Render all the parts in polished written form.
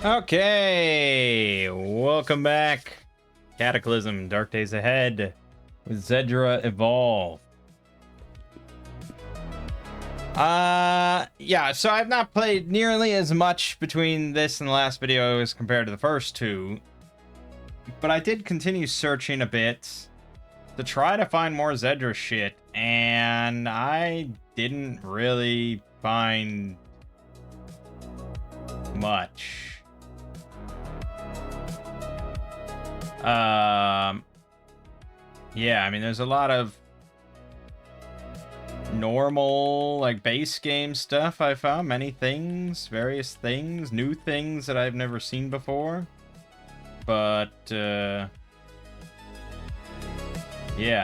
Okay, welcome back. Cataclysm, Dark Days Ahead with Xedra Evolve. Yeah, so I've not played nearly as much between this and the last video as compared to the first two, but I did continue searching a bit to try to find more Xedra shit, and I didn't really find much. Yeah, I mean, there's a lot of normal, like, base game stuff I found. Many things, various things, new things that I've never seen before. But, yeah,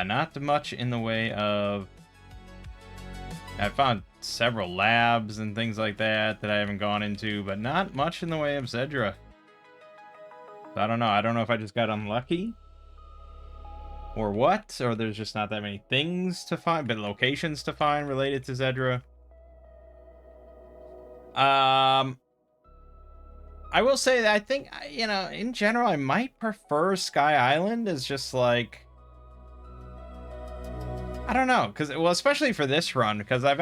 not much in the way of... I found several labs and things like that that I haven't gone into, but not much in the way of Xedra. I don't know. I don't know if I just got unlucky or what, or there's just not that many things to find, but locations to find related to Xedra. I will say that I think, you know, in general, I might prefer Sky Island as just like, I don't know, because, well, especially for this run, because I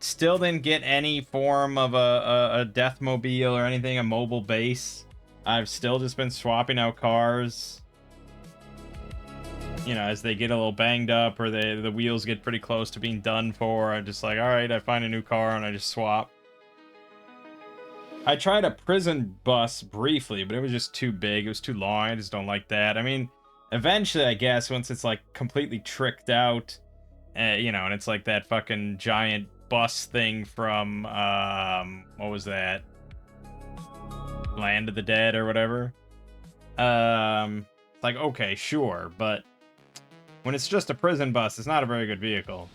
still didn't get any form of a Deathmobile or anything, a mobile base. I've still just been swapping out cars, you know, as they get a little banged up or the wheels get pretty close to being done for. I'm just like, all right, I find a new car and I just swap. I tried a prison bus briefly, but it was just too big. It was too long. I just don't like that. I mean, eventually, I guess, once it's like completely tricked out, you know, and it's like that fucking giant bus thing from, what was that? Land of the Dead or whatever. Like, okay, sure, but when it's just a prison bus, it's not a very good vehicle.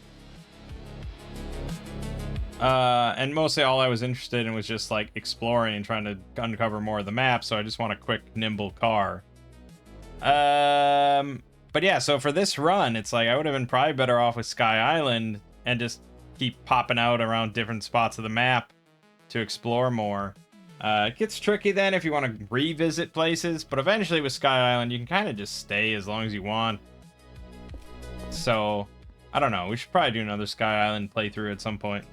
And mostly all I was interested in was just like exploring and trying to uncover more of the map, so I just want a quick, nimble car. But yeah, so for this run, it's like I would have been probably better off with Sky Island and just keep popping out around different spots of the map to explore more. It gets tricky then if you want to revisit places, but eventually with Sky Island, you can kind of just stay as long as you want. So, I don't know. We should probably do another Sky Island playthrough at some point.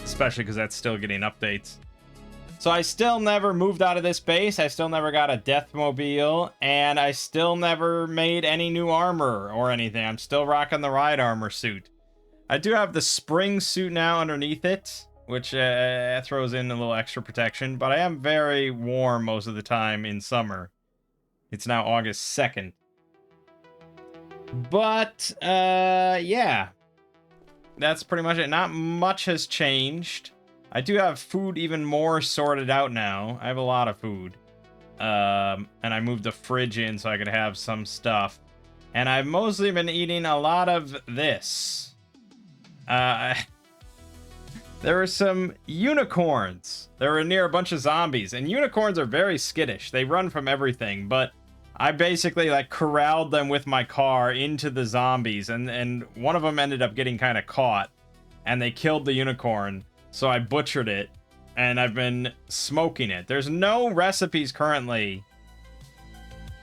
Especially because that's still getting updates. So I still never moved out of this base. I still never got a Deathmobile. And I still never made any new armor or anything. I'm still rocking the ride armor suit. I do have the spring suit now underneath it, which throws in a little extra protection. But I am very warm most of the time in summer. It's now August 2nd. But, yeah. That's pretty much it. Not much has changed. I do have food even more sorted out now. I have a lot of food. And I moved the fridge in so I could have some stuff. And I've mostly been eating a lot of this. There were some unicorns. They were near a bunch of zombies. And unicorns are very skittish. They run from everything. But I basically like corralled them with my car into the zombies. And one of them ended up getting kind of caught. And they killed the unicorn. So I butchered it, and I've been smoking it. There's no recipes currently,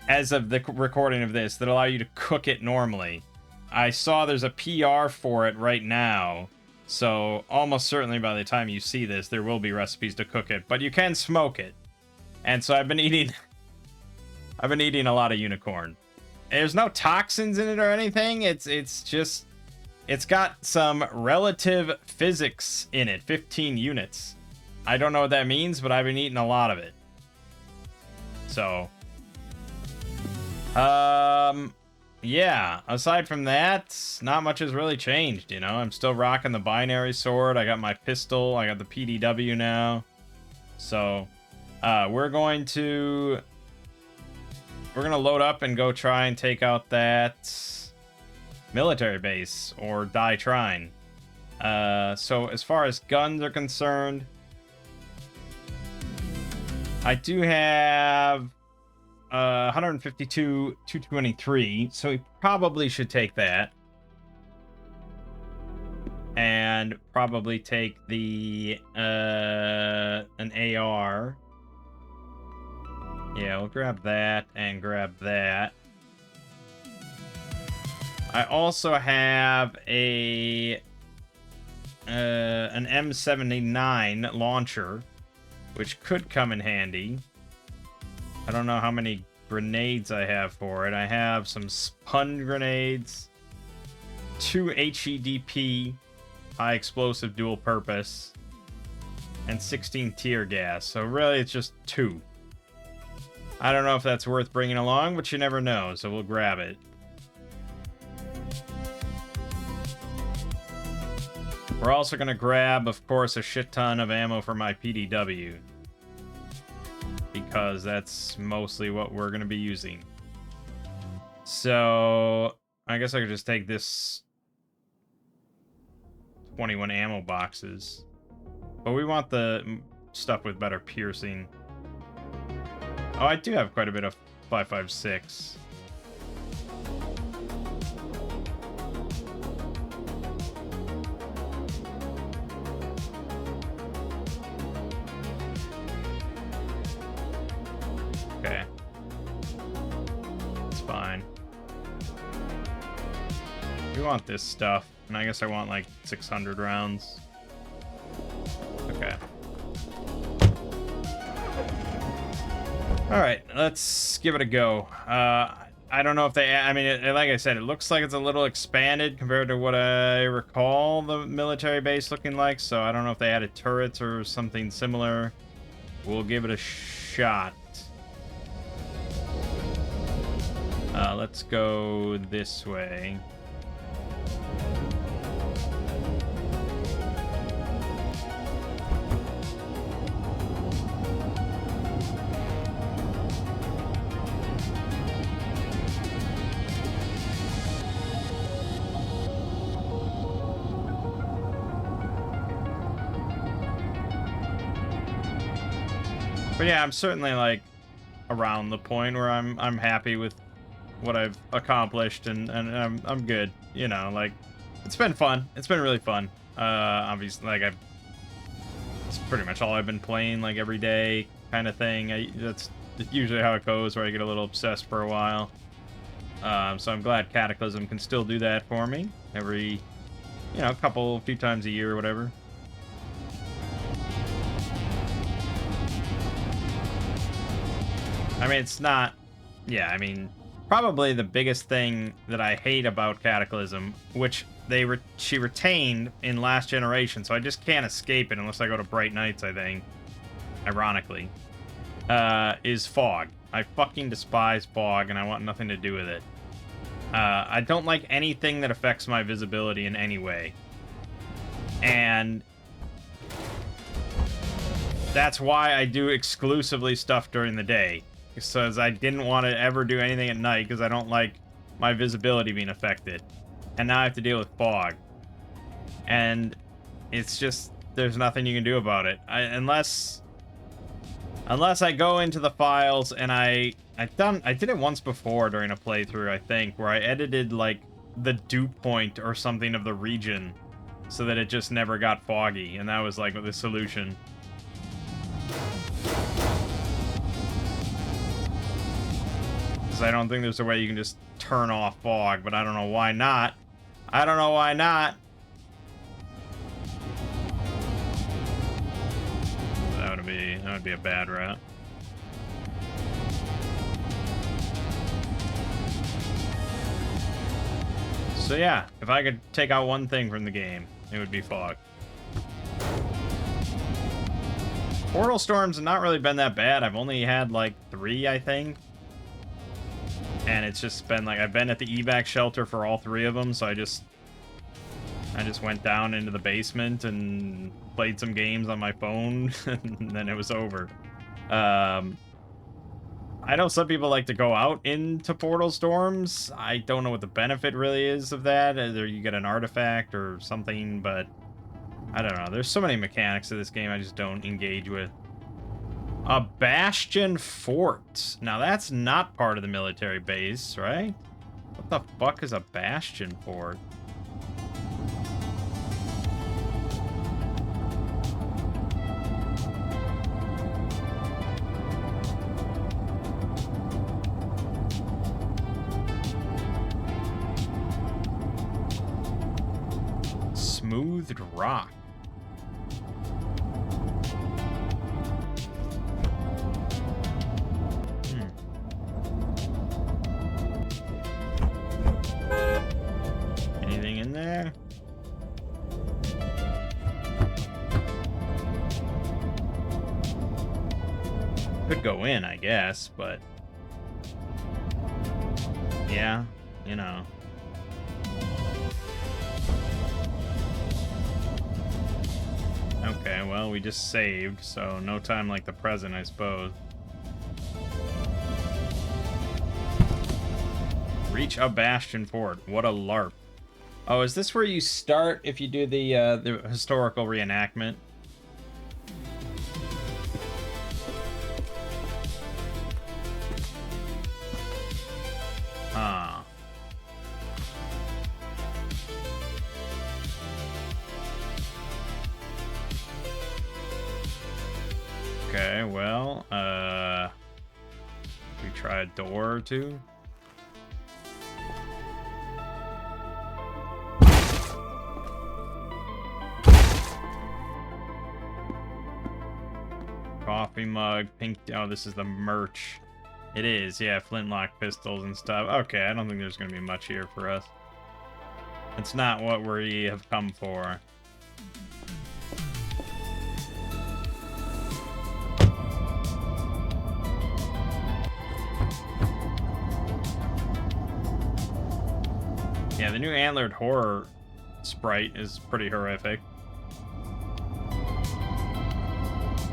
as of the recording of this, that allow you to cook it normally. I saw there's a PR for it right now, so almost certainly by the time you see this, there will be recipes to cook it, but you can smoke it. And so I've been eating a lot of unicorn. There's no toxins in it or anything. It's just... It's got some relative physics in it, 15 units. I don't know what that means, but I've been eating a lot of it. So, yeah, aside from that, not much has really changed, you know? I'm still rocking the binary sword. I got my pistol. I got the PDW now. So, we're going to load up and go try and take out that military base, or die trying. So as far as guns are concerned, I do have 152 223, so we probably should take that. and probably take the an AR. Yeah, we'll grab that and grab that. I also have an M79 launcher, which could come in handy. I don't know how many grenades I have for it. I have some stun grenades, 2 HEDP, high explosive dual purpose, and 16 tear gas. So really it's just 2. I don't know if that's worth bringing along, but you never know, so we'll grab it. We're also going to grab, of course, a shit ton of ammo for my PDW, because that's mostly what we're going to be using. So I guess I could just take this 21 ammo boxes, but we want the stuff with better piercing. Oh, I do have quite a bit of 5.56. Okay. It's fine. We want this stuff, and I guess I want like 600 rounds. Okay. Alright, let's give it a go. I don't know if they... I mean, like I said, it looks like it's a little expanded compared to what I recall the military base looking like, so I don't know if they added turrets or something similar. We'll give it a shot. Let's go this way. But yeah, I'm certainly like around the point where I'm happy with what I've accomplished, and I'm good. You know, like, it's been fun. It's been really fun. Obviously, like, it's pretty much all I've been playing, like, every day kind of thing. That's usually how it goes, where I get a little obsessed for a while. So I'm glad Cataclysm can still do that for me every, you know, a few times a year or whatever. I mean, it's not... Yeah, I mean... Probably the biggest thing that I hate about Cataclysm, which she retained in Last Generation, so I just can't escape it unless I go to Bright Nights, I think. Ironically. Is fog. I fucking despise fog, and I want nothing to do with it. I don't like anything that affects my visibility in any way. And that's why I do exclusively stuff during the day. Because I didn't want to ever do anything at night because I don't like my visibility being affected. And now I have to deal with fog. And it's just, there's nothing you can do about it. Unless I go into the files and I did it once before during a playthrough, I think, where I edited like the dew point or something of the region so that it just never got foggy, and that was like the solution. I don't think there's a way you can just turn off fog, but I don't know why not. I don't know why not. That would be a bad route. So yeah, if I could take out one thing from the game, it would be fog. Portal storms have not really been that bad. I've only had like 3, I think. And it's just been like, I've been at the evac shelter for all 3 of them, so I just went down into the basement and played some games on my phone, and then it was over. I know some people like to go out into portal storms. I don't know what the benefit really is of that. Either you get an artifact or something, but I don't know. There's so many mechanics to this game I just don't engage with. A Bastion Fort. Now, that's not part of the military base, right? What the fuck is a Bastion Fort? Toothed rock. Anything in there? Could go in, I guess, but yeah, you know. Okay, well, we just saved, so no time like the present, I suppose. Reach a bastion fort. What a LARP. Oh, is this where you start if you do the historical reenactment? Ah. Okay, well, we try a door or two. Coffee mug, pink. Oh, this is the merch. It is, yeah, flintlock pistols and stuff. Okay, I don't think there's going to be much here for us. It's not what we have come for. Yeah, the new antlered horror sprite is pretty horrific.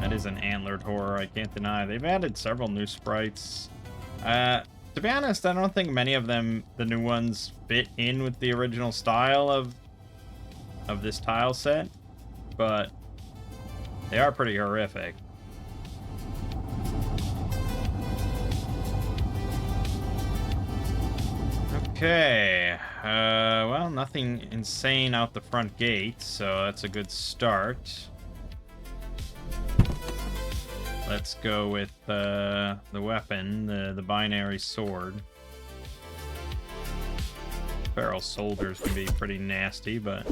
That is an antlered horror, I can't deny. They've added several new sprites. To be honest, I don't think many of them, the new ones, fit in with the original style of this tile set, but they are pretty horrific. Okay, well, nothing insane out the front gate, so that's a good start. Let's go with the weapon, the binary sword. Feral soldiers can be pretty nasty, but...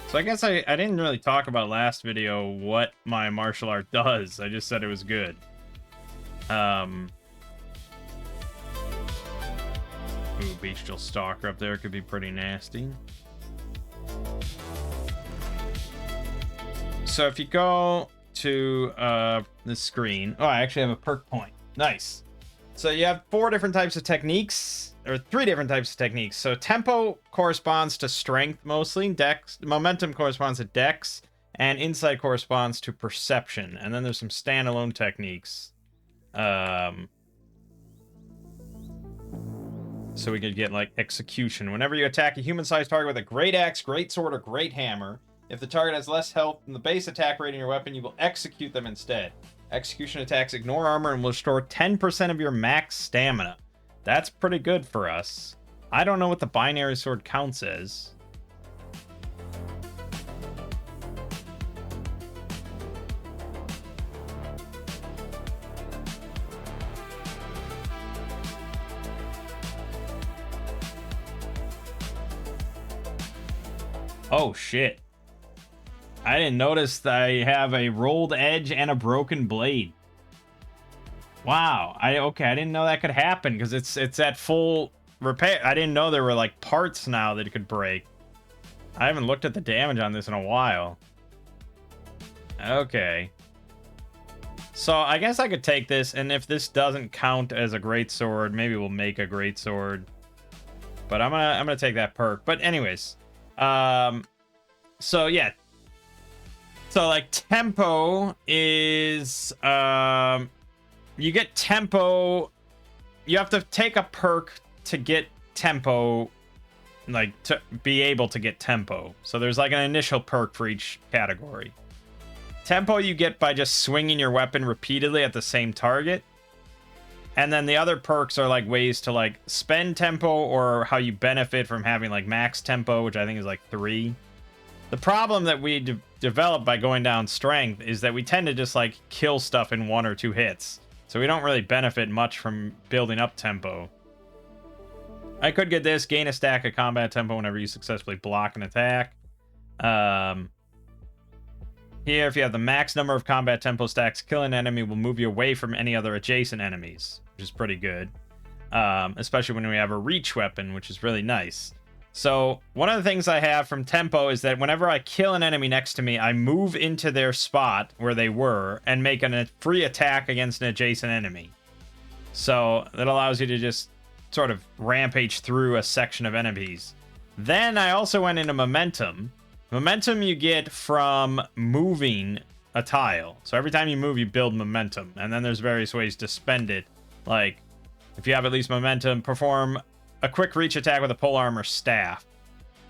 So I guess I didn't really talk about last video what my martial art does. I just said it was good. Ooh, bestial stalker up there could be pretty nasty. So if you go to the screen, oh, I actually have a perk point. Nice. So you have 4 different types of techniques, or 3 different types of techniques. So tempo corresponds to strength mostly, dex, momentum corresponds to dex, and insight corresponds to perception. And then there's some standalone techniques. So we could get like execution. Whenever you attack a human-sized target with a great axe, great sword, or great hammer, if the target has less health than the base attack rate in your weapon, you will execute them instead. Execution attacks ignore armor and will restore 10% of your max stamina. That's pretty good for us. I don't know what the binary sword counts as. Oh, shit. I didn't notice that I have a rolled edge and a broken blade. Wow. Okay, I didn't know that could happen because it's at full repair. I didn't know there were like parts now that it could break. I haven't looked at the damage on this in a while. Okay. So I guess I could take this, and if this doesn't count as a great sword, maybe we'll make a great sword. But I'm gonna take that perk. But anyways, so yeah. So like tempo is you get tempo. You have to take a perk to get tempo, like to be able to get tempo. So there's like an initial perk for each category. Tempo you get by just swinging your weapon repeatedly at the same target. And then the other perks are like ways to like spend tempo or how you benefit from having like max tempo, which I think is like 3. The problem that we develop by going down strength is that we tend to just like kill stuff in 1 or 2 hits. So we don't really benefit much from building up tempo. I could get this. Gain a stack of combat tempo whenever you successfully block an attack. Here, if you have the max number of combat tempo stacks, kill an enemy will move you away from any other adjacent enemies, which is pretty good. Especially when we have a reach weapon, which is really nice. So, one of the things I have from tempo is that whenever I kill an enemy next to me, I move into their spot where they were and make a free attack against an adjacent enemy. So, that allows you to just sort of rampage through a section of enemies. Then I also went into momentum. Momentum you get from moving a tile. So every time you move, you build momentum. And then there's various ways to spend it. Like, if you have at least momentum, perform a quick reach attack with a polearm or staff.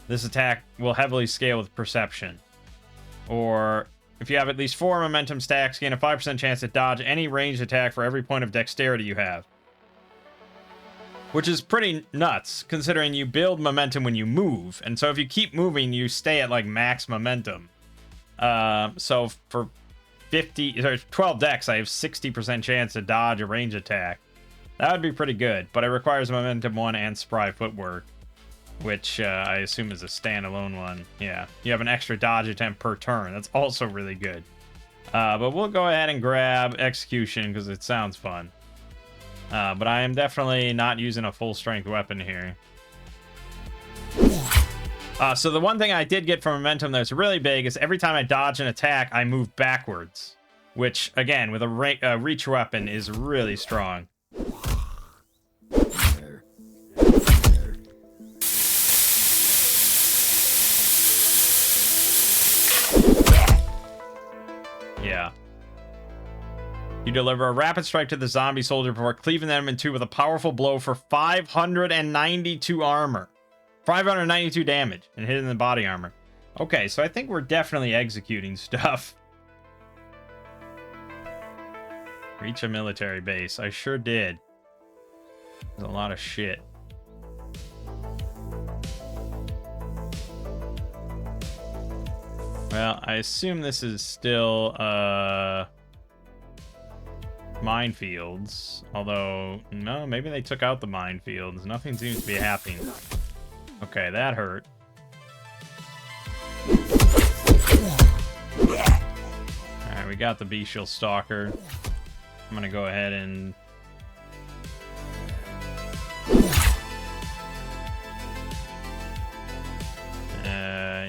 This attack will heavily scale with perception. Or, if you have at least 4 momentum stacks, gain a 5% chance to dodge any ranged attack for every point of dexterity you have. Which is pretty nuts, considering you build momentum when you move. And so if you keep moving, you stay at, like, max momentum. So for 12 decks, I have 60% chance to dodge a range attack. That would be pretty good, but it requires momentum 1 and spry footwork. Which I assume is a standalone one. Yeah, you have an extra dodge attempt per turn. That's also really good. But we'll go ahead and grab execution, because it sounds fun. But I am definitely not using a full strength weapon here. So the one thing I did get from momentum that's really big is every time I dodge an attack, I move backwards. Which, again, with a reach weapon is really strong. Yeah. You deliver a rapid strike to the zombie soldier before cleaving them in two with a powerful blow for 592 armor. 592 damage and hitting the body armor. Okay, so I think we're definitely executing stuff. Reach a military base. I sure did. There's a lot of shit. Well, I assume this is still, minefields. Although, no, maybe they took out the minefields. Nothing seems to be happening. Okay, that hurt. Alright, we got the Bestial Stalker. I'm gonna go ahead and...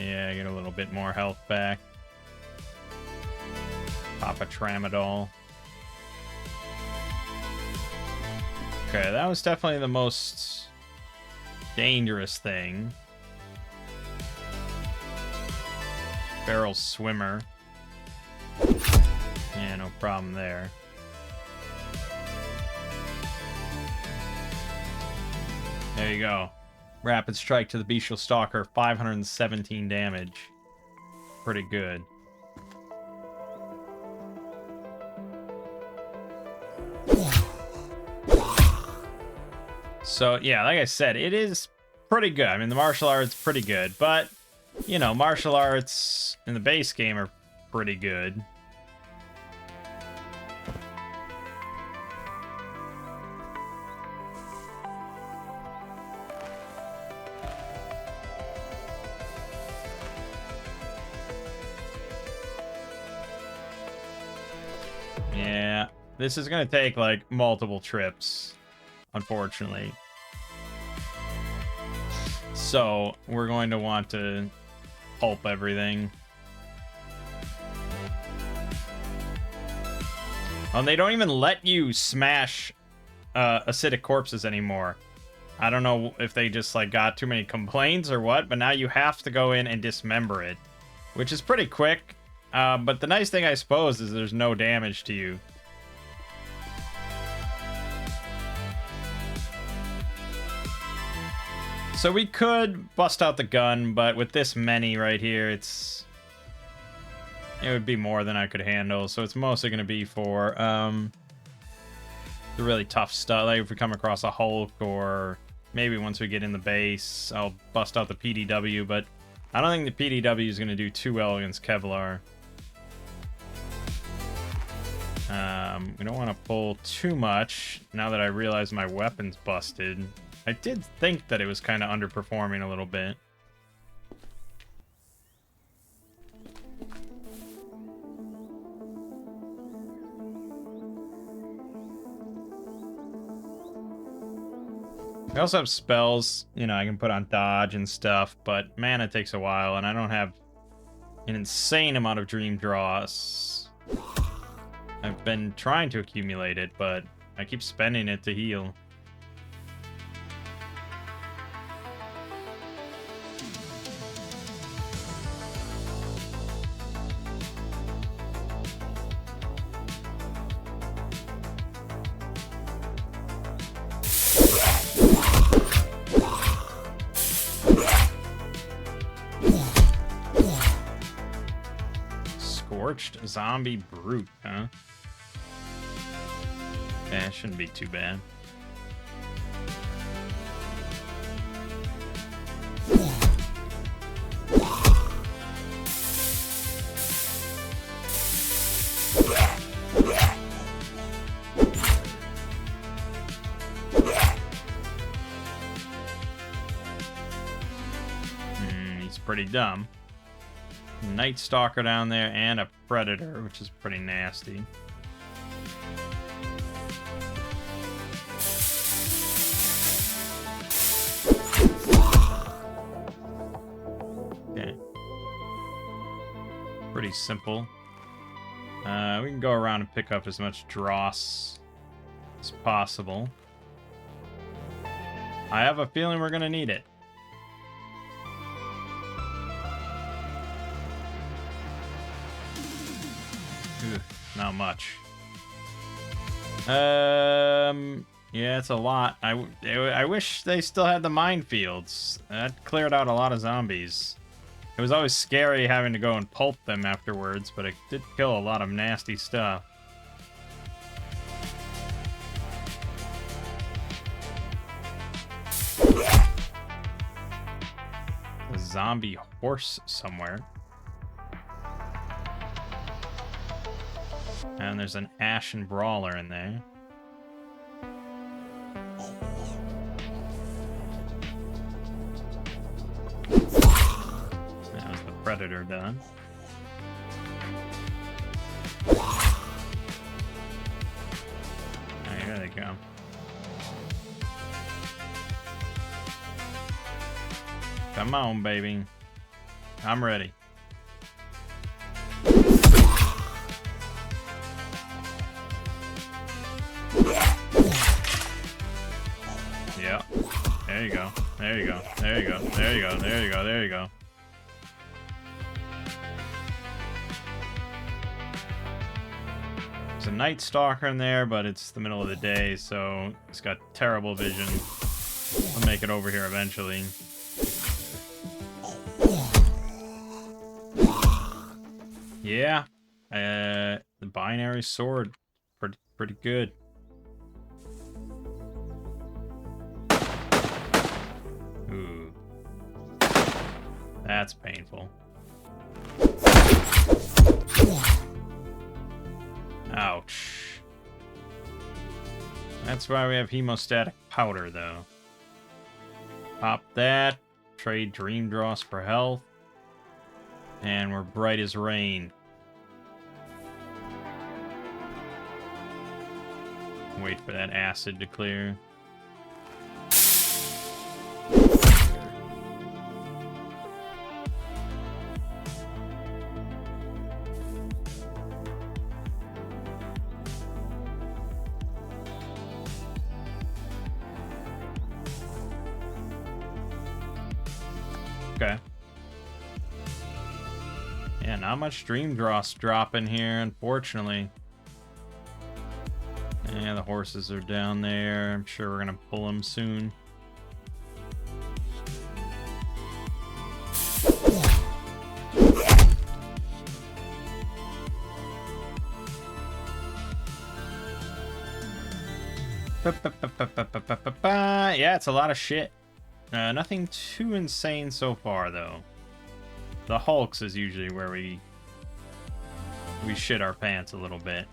yeah, get a little bit more health back. Pop a Tramadol. Okay, that was definitely the most dangerous thing. Barrel Swimmer. Yeah, no problem there. There you go. Rapid strike to the Bestial Stalker, 517 damage. Pretty good. So, yeah, like I said, it is pretty good. I mean, the martial arts pretty good, but, you know, martial arts in the base game are pretty good. Yeah, this is going to take, like, multiple trips, unfortunately. So, we're going to want to pulp everything. Oh, they don't even let you smash acidic corpses anymore. I don't know if they just, like, got too many complaints or what, but now you have to go in and dismember it, which is pretty quick. But the nice thing, I suppose, is there's no damage to you. So we could bust out the gun, but with this many right here, it would be more than I could handle. So it's mostly going to be for the really tough stuff. Like if we come across a Hulk, or maybe once we get in the base, I'll bust out the PDW. But I don't think the PDW is going to do too well against Kevlar. We don't want to pull too much now that I realize my weapon's busted. I did think that it was kind of underperforming a little bit. I also have spells, you know, I can put on dodge and stuff, but mana takes a while, and I don't have an insane amount of dream draws. I've been trying to accumulate it, but I keep spending it to heal. Zombie brute, huh? Yeah, it shouldn't be too bad. He's pretty dumb. Night Stalker down there and a Predator, which is pretty nasty. Okay. Pretty simple. We can go around and pick up as much dross as possible. I have a feeling we're gonna need it. Not much. Yeah, it's a lot. I wish they still had the minefields. That cleared out a lot of zombies. It was always scary having to go and pulp them afterwards, but it did kill a lot of nasty stuff. A zombie horse somewhere. And there's an Ashen Brawler in there. That was the Predator done. Oh, here they go. Come on, baby. I'm ready. Yeah. There you go. There you go. There you go. There you go. There you go. There you go. There's a Night Stalker in there, but it's the middle of the day, so it's got terrible vision. I'll make it over here eventually. Yeah. The binary sword. Pretty good. Ooh. That's painful. Ouch. That's why we have hemostatic powder, though. Pop that. Trade dream dross for health. And we're bright as rain. Wait for that acid to clear. Okay. Yeah, not much dream dross dropping here, unfortunately. Yeah, the horses are down there. I'm sure we're gonna pull them soon. Yeah, it's a lot of shit. Nothing too insane so far, though. The Hulks is usually where we shit our pants a little bit.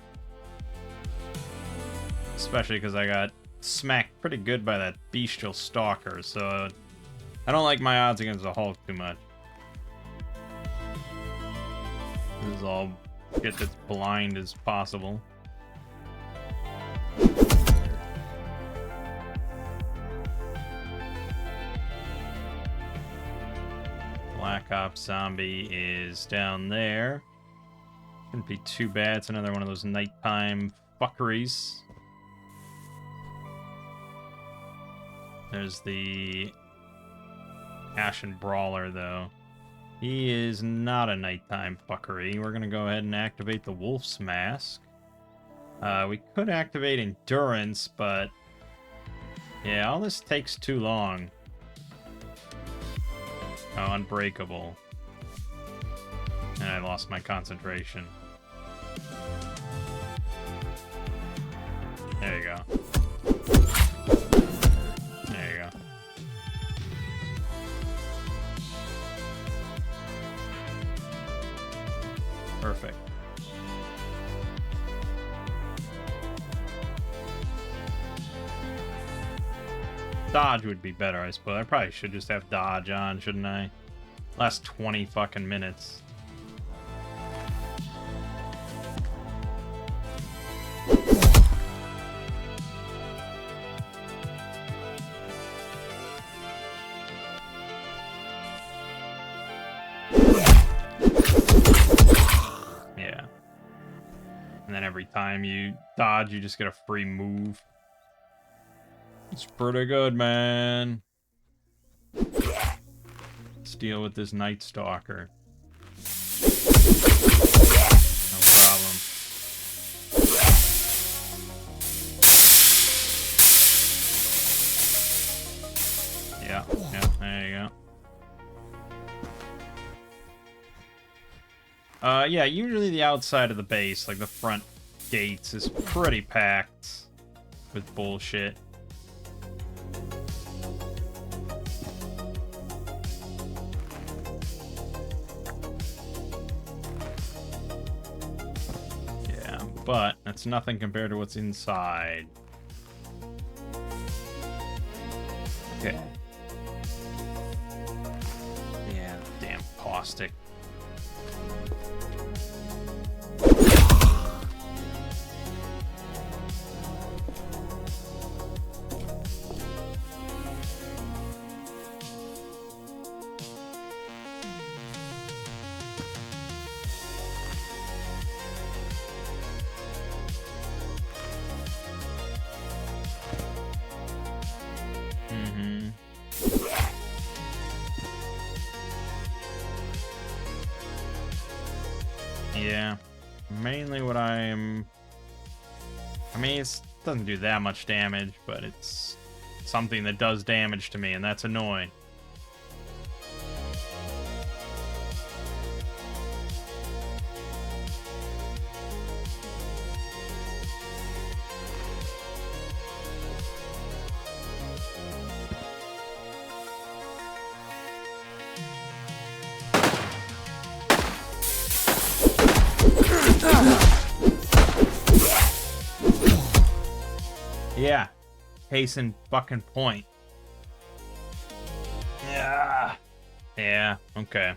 Especially because I got smacked pretty good by that bestial stalker, so I don't like my odds against the Hulk too much. This is all get as blind as possible. Black Ops Zombie is down there. Shouldn't be too bad. It's another one of those nighttime fuckeries. There's the Ashen Brawler, though. He is not a nighttime fuckery. We're gonna go ahead and activate the Wolf's Mask. We could activate Endurance, but yeah, all this takes too long. Oh, Unbreakable. And I lost my concentration. There you go. There you go. Perfect. Dodge would be better, I suppose. I probably should just have dodge on, shouldn't I? Last 20 fucking minutes. Yeah. And then every time you dodge, you just get a free move. It's pretty good, man. Let's deal with this Night Stalker. No problem. Yeah, there you go. Yeah, usually the outside of the base, like the front gates, is pretty packed with bullshit. But that's nothing compared to what's inside. Okay. Yeah, damn caustic. Yeah, mainly what I'm... I mean, it doesn't do that much damage, but it's something that does damage to me, and that's annoying. Yeah, case in fucking point. Yeah. Yeah, okay.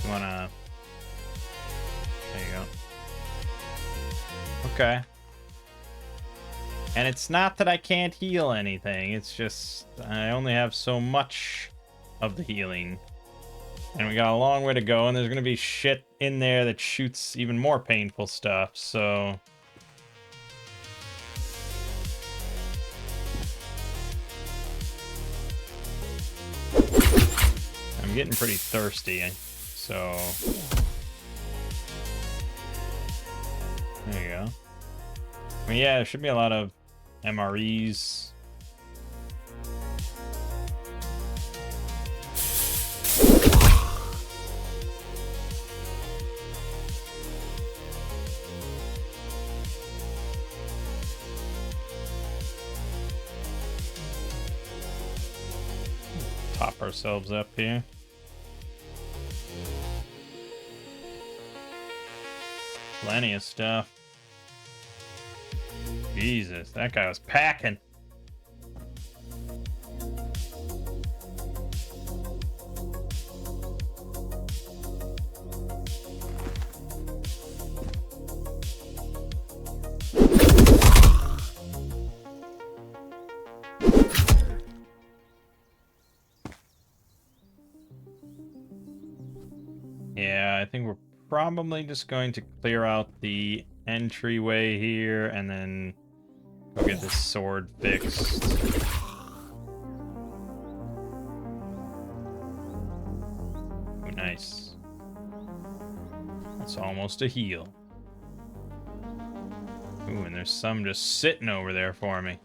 You wanna... There you go. Okay. And it's not that I can't heal anything, it's just I only have so much of the healing. And we got a long way to go, and there's gonna be shit in there that shoots even more painful stuff, so... I'm getting pretty thirsty, so... There you go. I mean, yeah, there should be a lot of MREs. Top ourselves up here. Plenty of stuff. Jesus, that guy was packing. Yeah, I think we're probably just going to clear out the entryway here and then go get this sword fixed. Ooh, nice. That's almost a heal. Ooh, and there's some just sitting over there for me.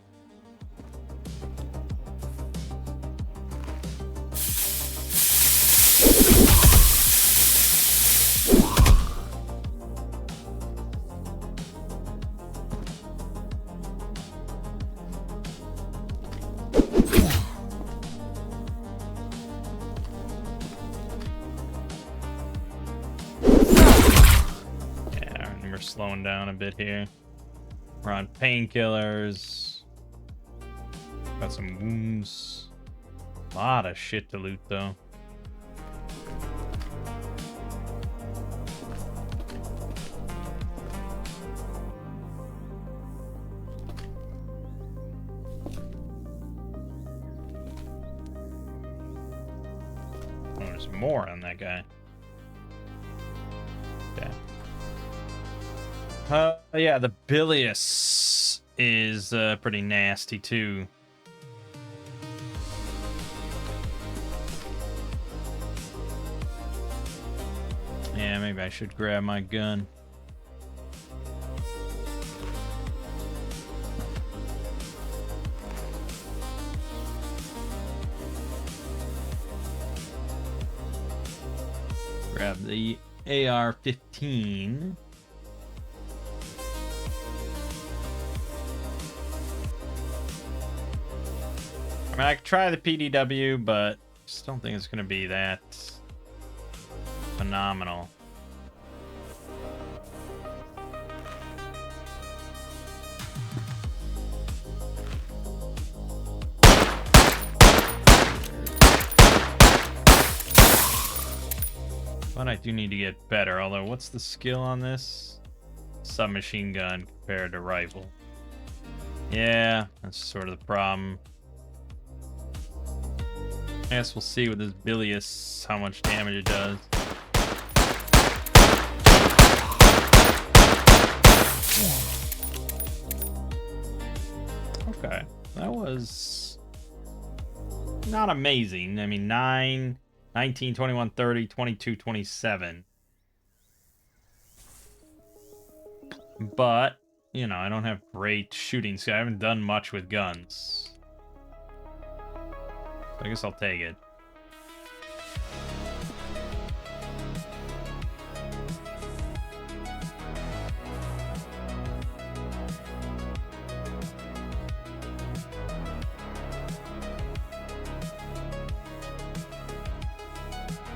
Slowing down a bit here. We're on painkillers. Got some wounds. A lot of shit to loot, though. Oh, there's more on that guy. Okay. Yeah, the bilious is pretty nasty too. Yeah, maybe I should grab my gun. Grab the AR-15. I mean, I could try the PDW, but just don't think it's going to be that phenomenal. But I do need to get better, although what's the skill on this? Submachine gun compared to rifle. Yeah, that's sort of the problem. I guess we'll see with this bilious how much damage it does. Okay, that was not amazing. I mean, 9, 19, 21, 30, 22, 27. But, you know, I don't have great shooting skill. I haven't done much with guns. I guess I'll take it.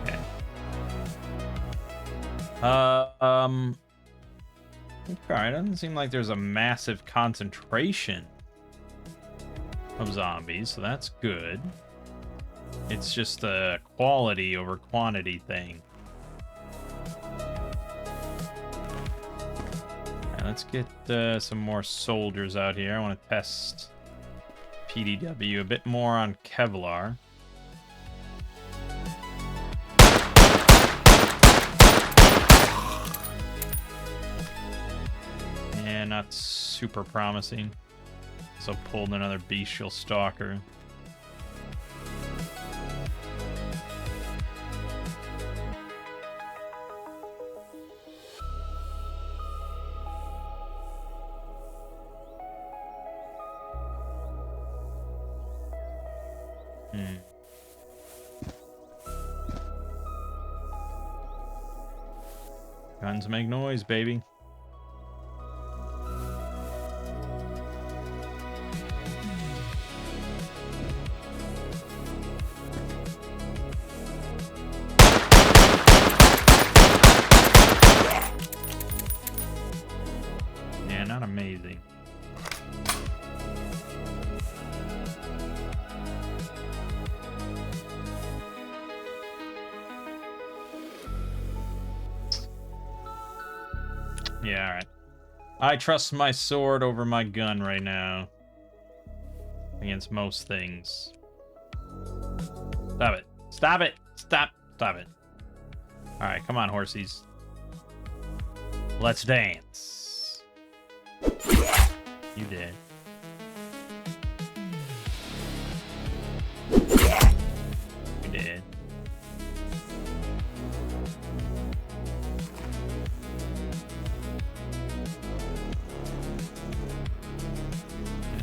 Okay. Okay, it doesn't seem like there's a massive concentration of zombies, so that's good. It's just a quality over quantity thing. Right, let's get some more soldiers out here. I want to test PDW a bit more on Kevlar. Yeah, not super promising. So pulled another bestial stalker. Guns make noise, baby. Yeah, alright. I trust my sword over my gun right now. Against most things. Stop it. Stop it! Stop! Stop it. Alright, come on, horsies. Let's dance. You did. You did.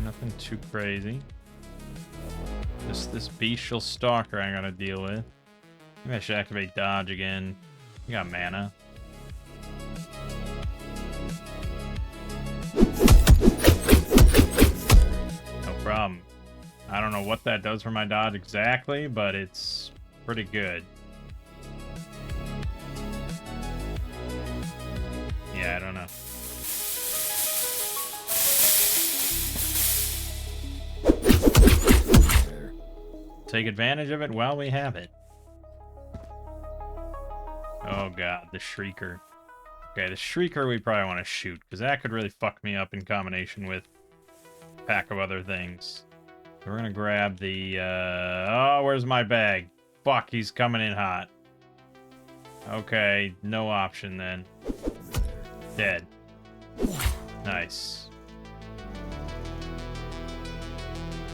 Nothing too crazy. Just this bestial stalker I gotta deal with. Maybe I should activate dodge again. You got mana. No problem. I don't know what that does for my dodge exactly, but it's pretty good. Yeah, I don't know. Take advantage of it while we have it. Oh god, the Shrieker. Okay, the Shrieker we probably want to shoot, because that could really fuck me up in combination with a pack of other things. So we're gonna grab the, oh, where's my bag? Fuck, he's coming in hot. Okay, no option then. Dead. Nice.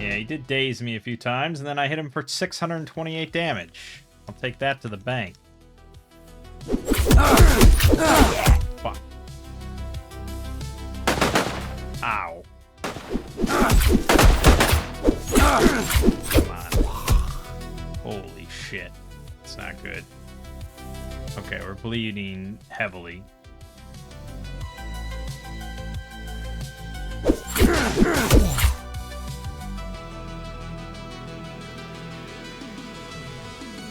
Yeah, he did daze me a few times, and then I hit him for 628 damage. I'll take that to the bank. Fuck. Ow. Come on. Holy shit. It's not good. Okay, we're bleeding heavily.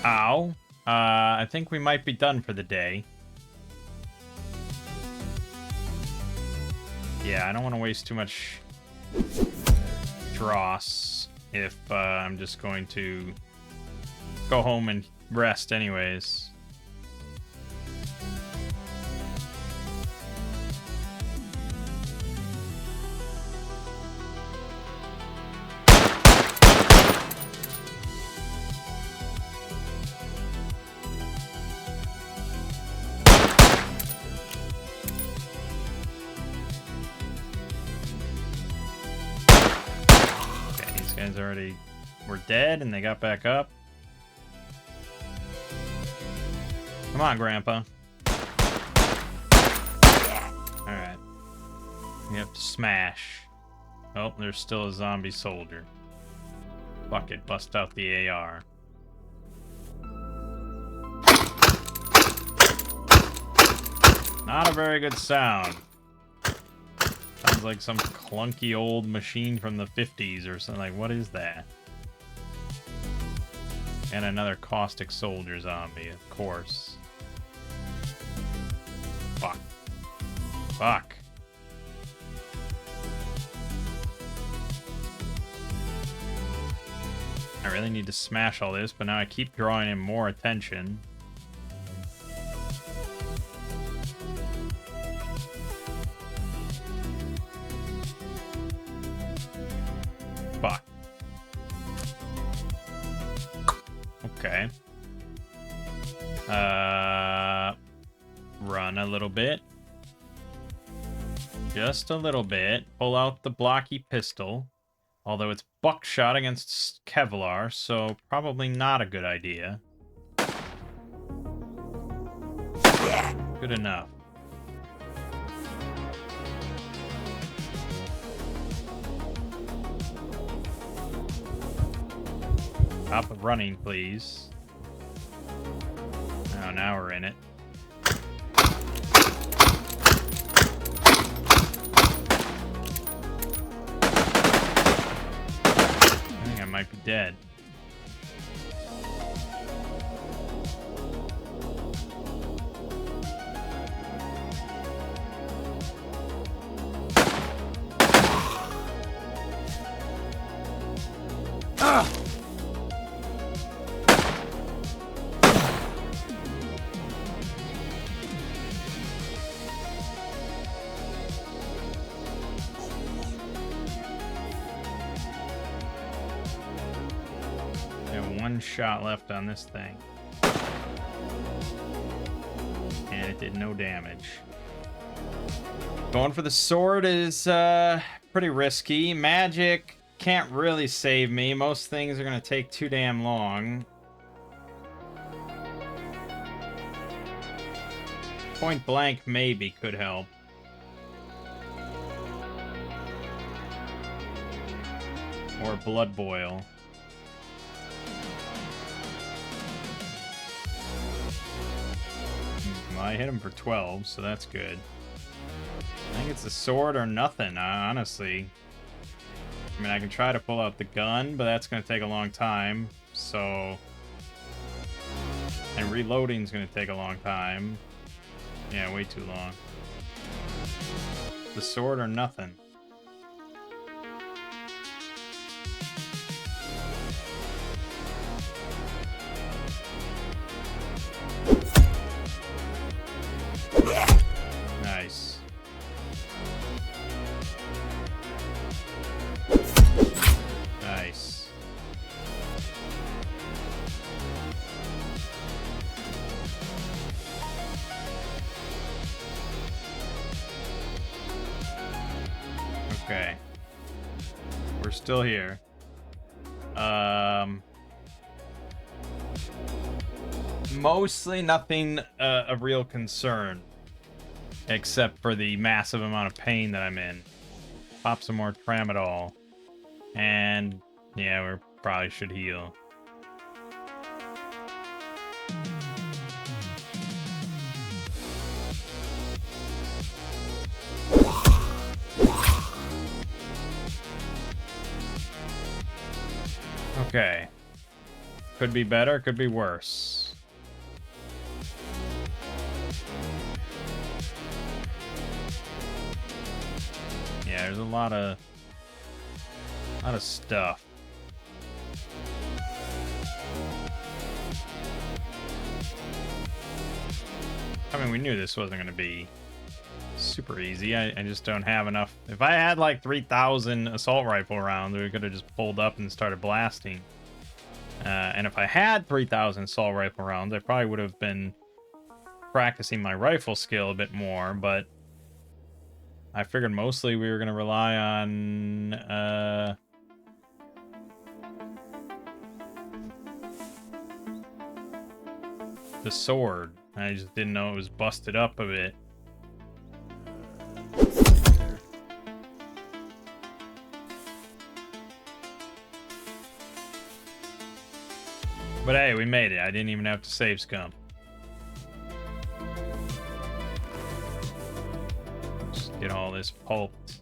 Ow. I think we might be done for the day. Yeah, I don't want to waste too much dross if I'm just going to go home and rest anyways. Guys already were dead and they got back up. Come on, Grandpa. Alright. We have to smash. Oh, there's still a zombie soldier. Fuck it, bust out the AR. Not a very good sound. Sounds like some clunky old machine from the 50s or something. Like, what is that? And another caustic soldier zombie, of course. Fuck. Fuck. I really need to smash all this, but now I keep drawing in more attention. Fuck. Okay. Run a little bit. Just a little bit. Pull out the blocky pistol. Although it's buckshot against Kevlar, so probably not a good idea. Good enough. Stop running, please. Oh, now we're in it. I think I might be dead. one shot left on this thing. And it did no damage. Going for the sword is pretty risky. Magic can't really save me. Most things are going to take too damn long. Point blank maybe could help. Or blood boil. Well, I hit him for 12, so that's good. I think it's the sword or nothing, honestly. I mean, I can try to pull out the gun, but that's going to take a long time, so... And reloading's going to take a long time. Yeah, way too long. The sword or nothing. Nice. Nice. Okay. We're still here. Mostly nothing of real concern. Except for the massive amount of pain that I'm in. Pop some more tramadol. And yeah, we probably should heal. Okay. Could be better, could be worse. Yeah, there's a lot of stuff. I mean, we knew this wasn't going to be super easy. I just don't have enough. If I had like 3,000 assault rifle rounds, we could have just pulled up and started blasting. And if I had 3,000 assault rifle rounds, I probably would have been practicing my rifle skill a bit more, but I figured mostly we were going to rely on the sword. I just didn't know it was busted up a bit. But hey, we made it. I didn't even have to save scum. Just get all this pulped.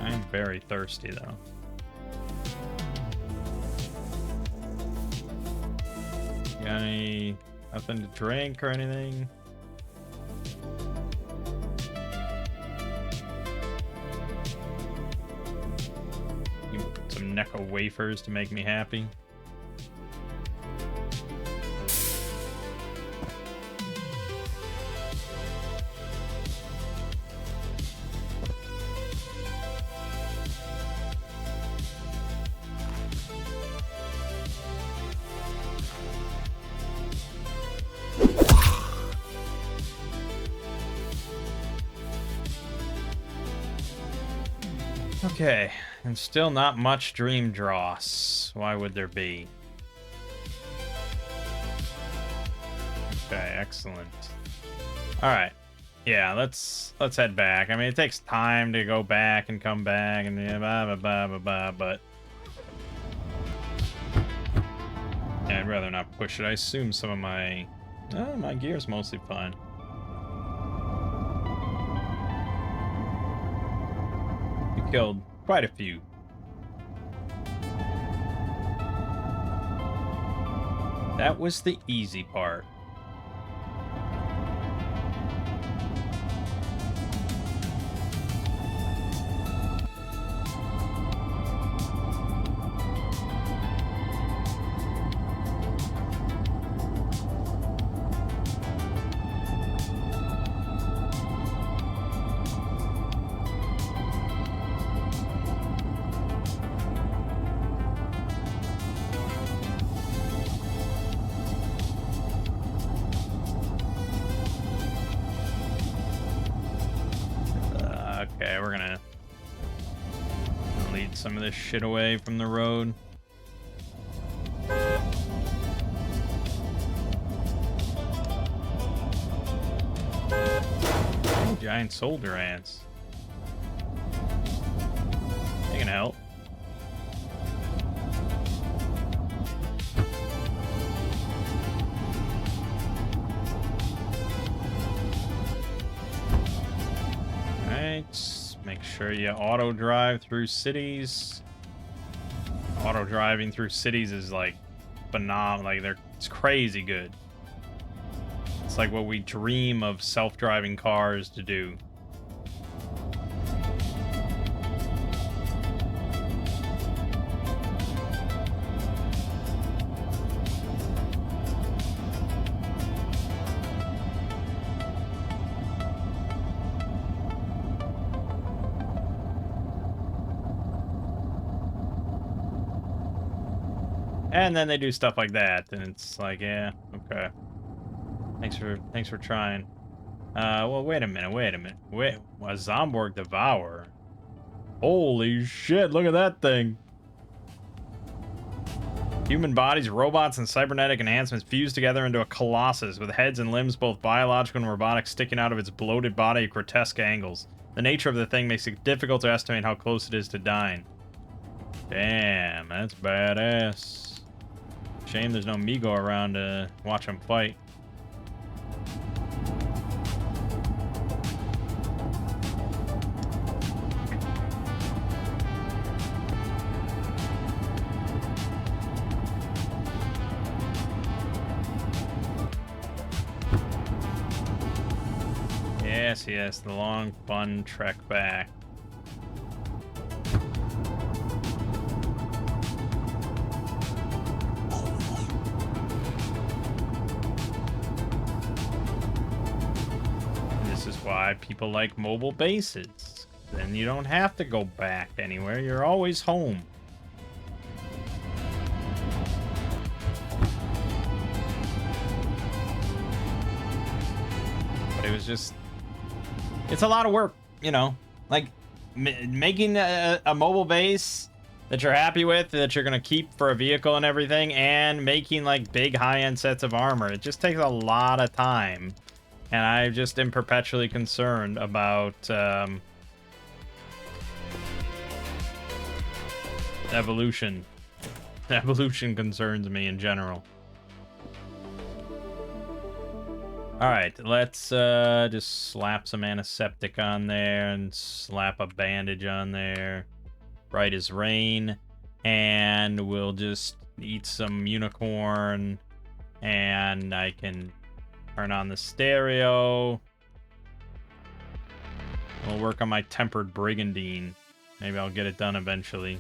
I'm very thirsty though. Got any nothing to drink or anything? Some Necco wafers to make me happy. Okay, and still not much dream dross. Why would there be? Okay, excellent. All right, yeah, let's head back. I mean, it takes time to go back and come back and blah blah blah blah blah, but yeah, I'd rather not push it. I assume some of my my gear's mostly fine. Killed quite a few. That was the easy part. Okay, we're gonna lead some of this shit away from the road. Ooh, giant soldier ants. They can help. Make sure you auto drive through cities. Auto driving through cities is like phenomenal. Like it's crazy good. It's like what we dream of self-driving cars to do. And then they do stuff like that, and it's like, yeah, okay. Thanks for trying. Well, wait a minute. Wait, a Zomborg Devour. Holy shit, look at that thing. Human bodies, robots, and cybernetic enhancements fused together into a colossus with heads and limbs, both biological and robotic, sticking out of its bloated body at grotesque angles. The nature of the thing makes it difficult to estimate how close it is to dying. Damn, that's badass. Shame there's no Migo around to watch him fight. Yes, the long, fun trek back. This is why people like mobile bases. Then you don't have to go back anywhere. You're always home. But it was just... It's a lot of work, you know, like making a mobile base that you're happy with, that you're going to keep for a vehicle and everything, and making like big high-end sets of armor. It just takes a lot of time. And I just am perpetually concerned about evolution. Evolution concerns me in general. Alright, let's just slap some antiseptic on there and slap a bandage on there. Bright as rain. And we'll just eat some unicorn. And I can turn on the stereo. We'll work on my tempered brigandine. Maybe I'll get it done eventually.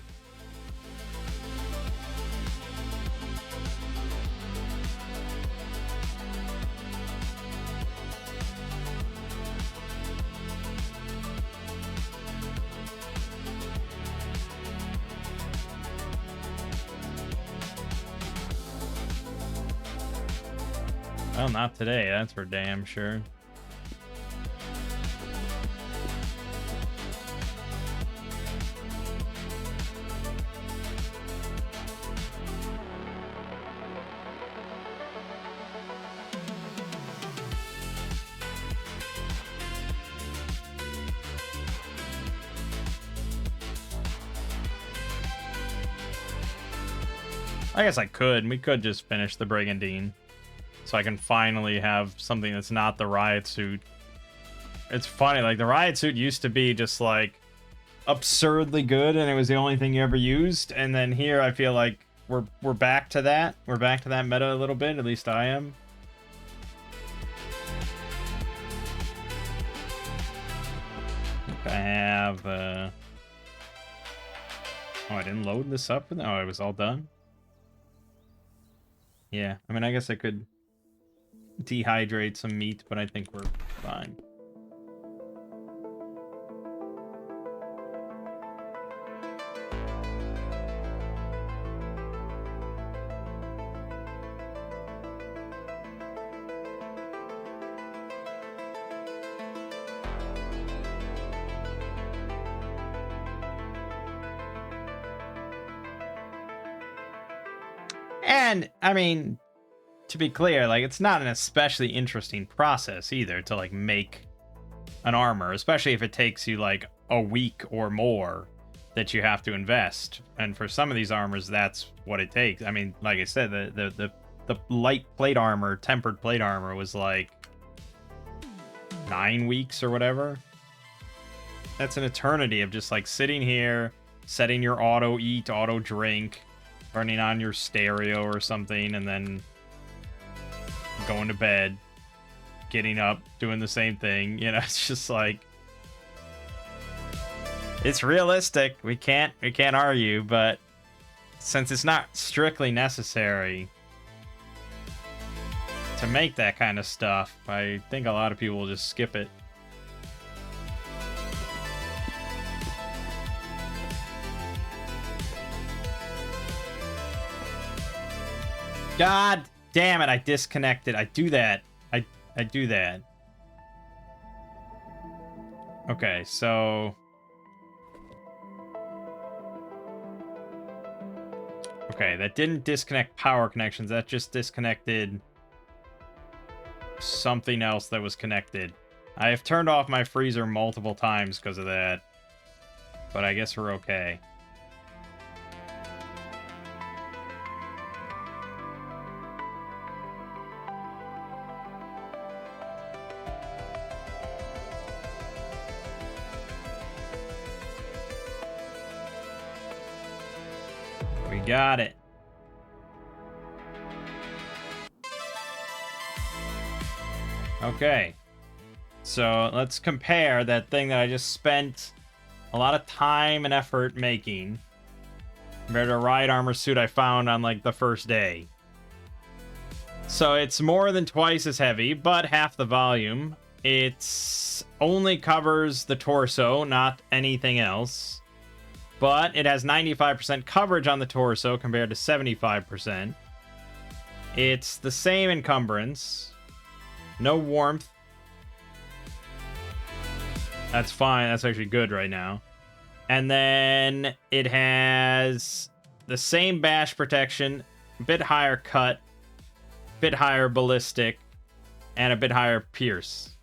Well, not today, that's for damn sure. I guess I could. We could just finish the brigandine. So I can finally have something that's not the riot suit. It's funny, like the riot suit used to be just like absurdly good and it was the only thing you ever used. And then here I feel like we're back to that. We're back to that meta a little bit, at least I am. I have oh, I didn't load this up. Oh, it was all done. Yeah, I mean, I guess I could dehydrate some meat, but I think we're fine. And, I mean, to be clear, like, it's not an especially interesting process either to, like, make an armor, especially if it takes you, like, a week or more that you have to invest. And for some of these armors, that's what it takes. I mean, like I said, the light plate armor, tempered plate armor was, like, 9 weeks or whatever. That's an eternity of just, like, sitting here, setting your auto eat, auto drink, turning on your stereo or something, and then going to bed, getting up, doing the same thing. You know, it's just like, it's realistic. We can't argue, but since it's not strictly necessary to make that kind of stuff, I think a lot of people will just skip it. God damn it, I disconnected. I do that. I do that. Okay, so... Okay, that didn't disconnect power connections. That just disconnected something else that was connected. I have turned off my freezer multiple times because of that. But I guess we're okay. Got it. Okay. So let's compare that thing that I just spent a lot of time and effort making compared to a ride armor suit I found on like the first day. So it's more than twice as heavy, but half the volume. It's only covers the torso, not anything else. But it has 95% coverage on the torso compared to 75%. It's the same encumbrance. No warmth. That's fine. That's actually good right now. And then it has the same bash protection, a bit higher cut, bit higher ballistic, and a bit higher pierce.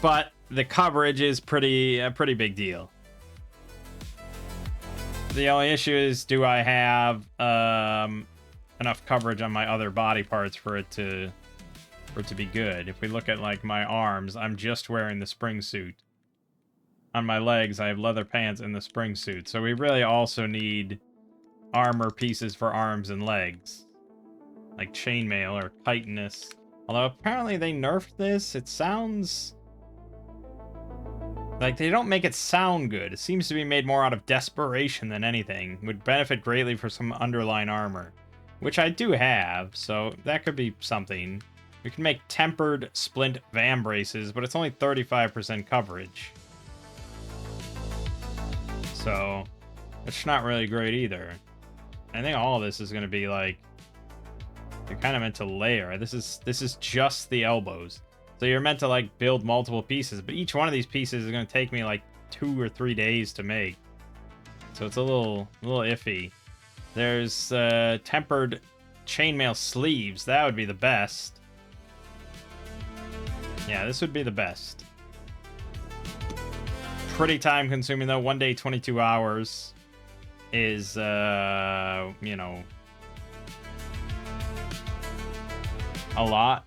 But the coverage is a pretty big deal. The only issue is, do I have enough coverage on my other body parts for it to be good? If we look at like my arms, I'm just wearing the spring suit. On my legs, I have leather pants and the spring suit. So we really also need armor pieces for arms and legs, like chainmail or chitinous. Although apparently they nerfed this. It sounds like they don't make it sound good. It seems to be made more out of desperation than anything. Would benefit greatly for some underlying armor, which I do have, so that could be something. We can make tempered splint vam braces, but it's only 35% coverage. So, it's not really great either. I think all of this is going to be like, they're kind of meant to layer. This is just the elbows. So you're meant to like build multiple pieces, but each one of these pieces is going to take me like 2 or 3 days to make. So it's a little iffy. There's tempered chainmail sleeves. That would be the best. Yeah, this would be the best. Pretty time consuming though. 1 day, 22 hours is, you know, a lot.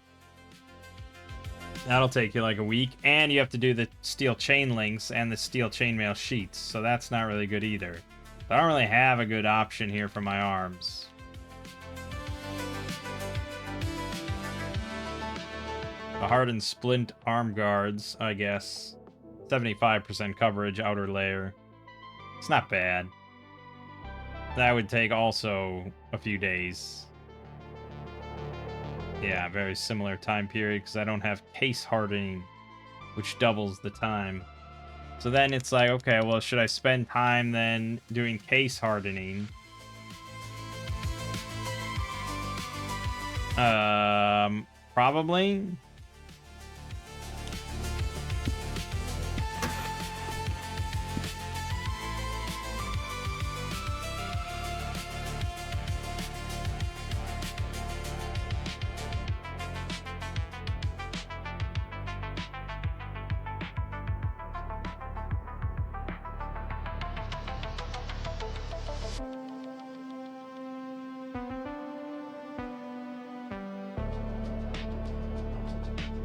That'll take you like a week, and you have to do the steel chain links and the steel chainmail sheets, so that's not really good either. But I don't really have a good option here for my arms. The hardened splint arm guards, I guess. 75% coverage, outer layer. It's not bad. That would take also a few days. Yeah, very similar time period, because I don't have case hardening, which doubles the time. So then it's like, okay, well, should I spend time then doing case hardening? Probably.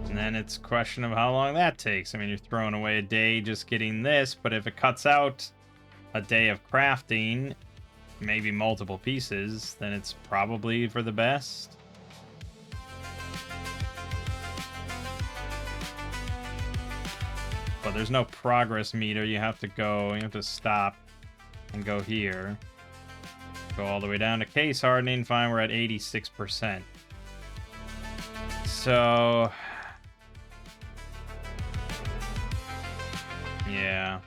And then it's a question of how long that takes. I mean, you're throwing away a day just getting this, but if it cuts out a day of crafting, maybe multiple pieces, then it's probably for the best. But there's no progress meter. You have to stop and go here. Go all the way down to case hardening. Fine, we're at 86%. So... yeah.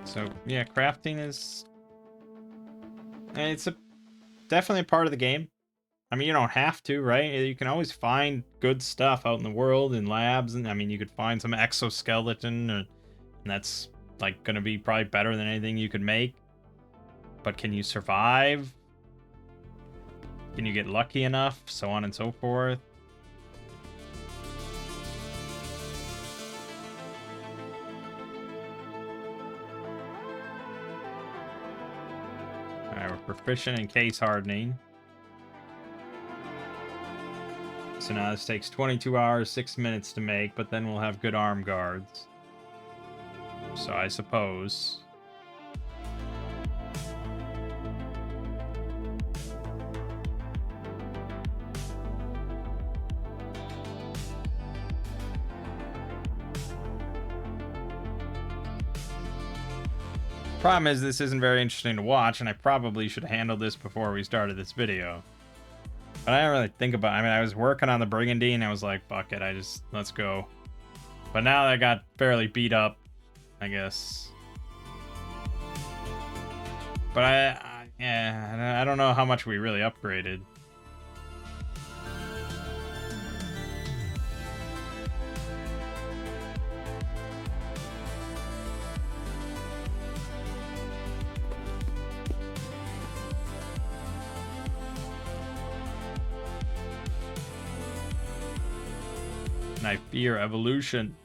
So, yeah, crafting is... it's definitely a part of the game. I mean, you don't have to, right? You can always find good stuff out in the world, in labs, and I mean, you could find some exoskeleton, and that's, like, gonna be probably better than anything you could make. But can you survive? Can you get lucky enough? So on and so forth. Alright, we're proficient in case hardening. So now this takes 22 hours, 6 minutes to make, but then we'll have good arm guards. So I suppose... problem is this isn't very interesting to watch, and I probably should have handled this before we started this video. But I didn't really think about it. I mean, I was working on the Brigandine, I was like, fuck it, let's go. But now that I got fairly beat up, I guess. But I don't know how much we really upgraded. And I fear evolution.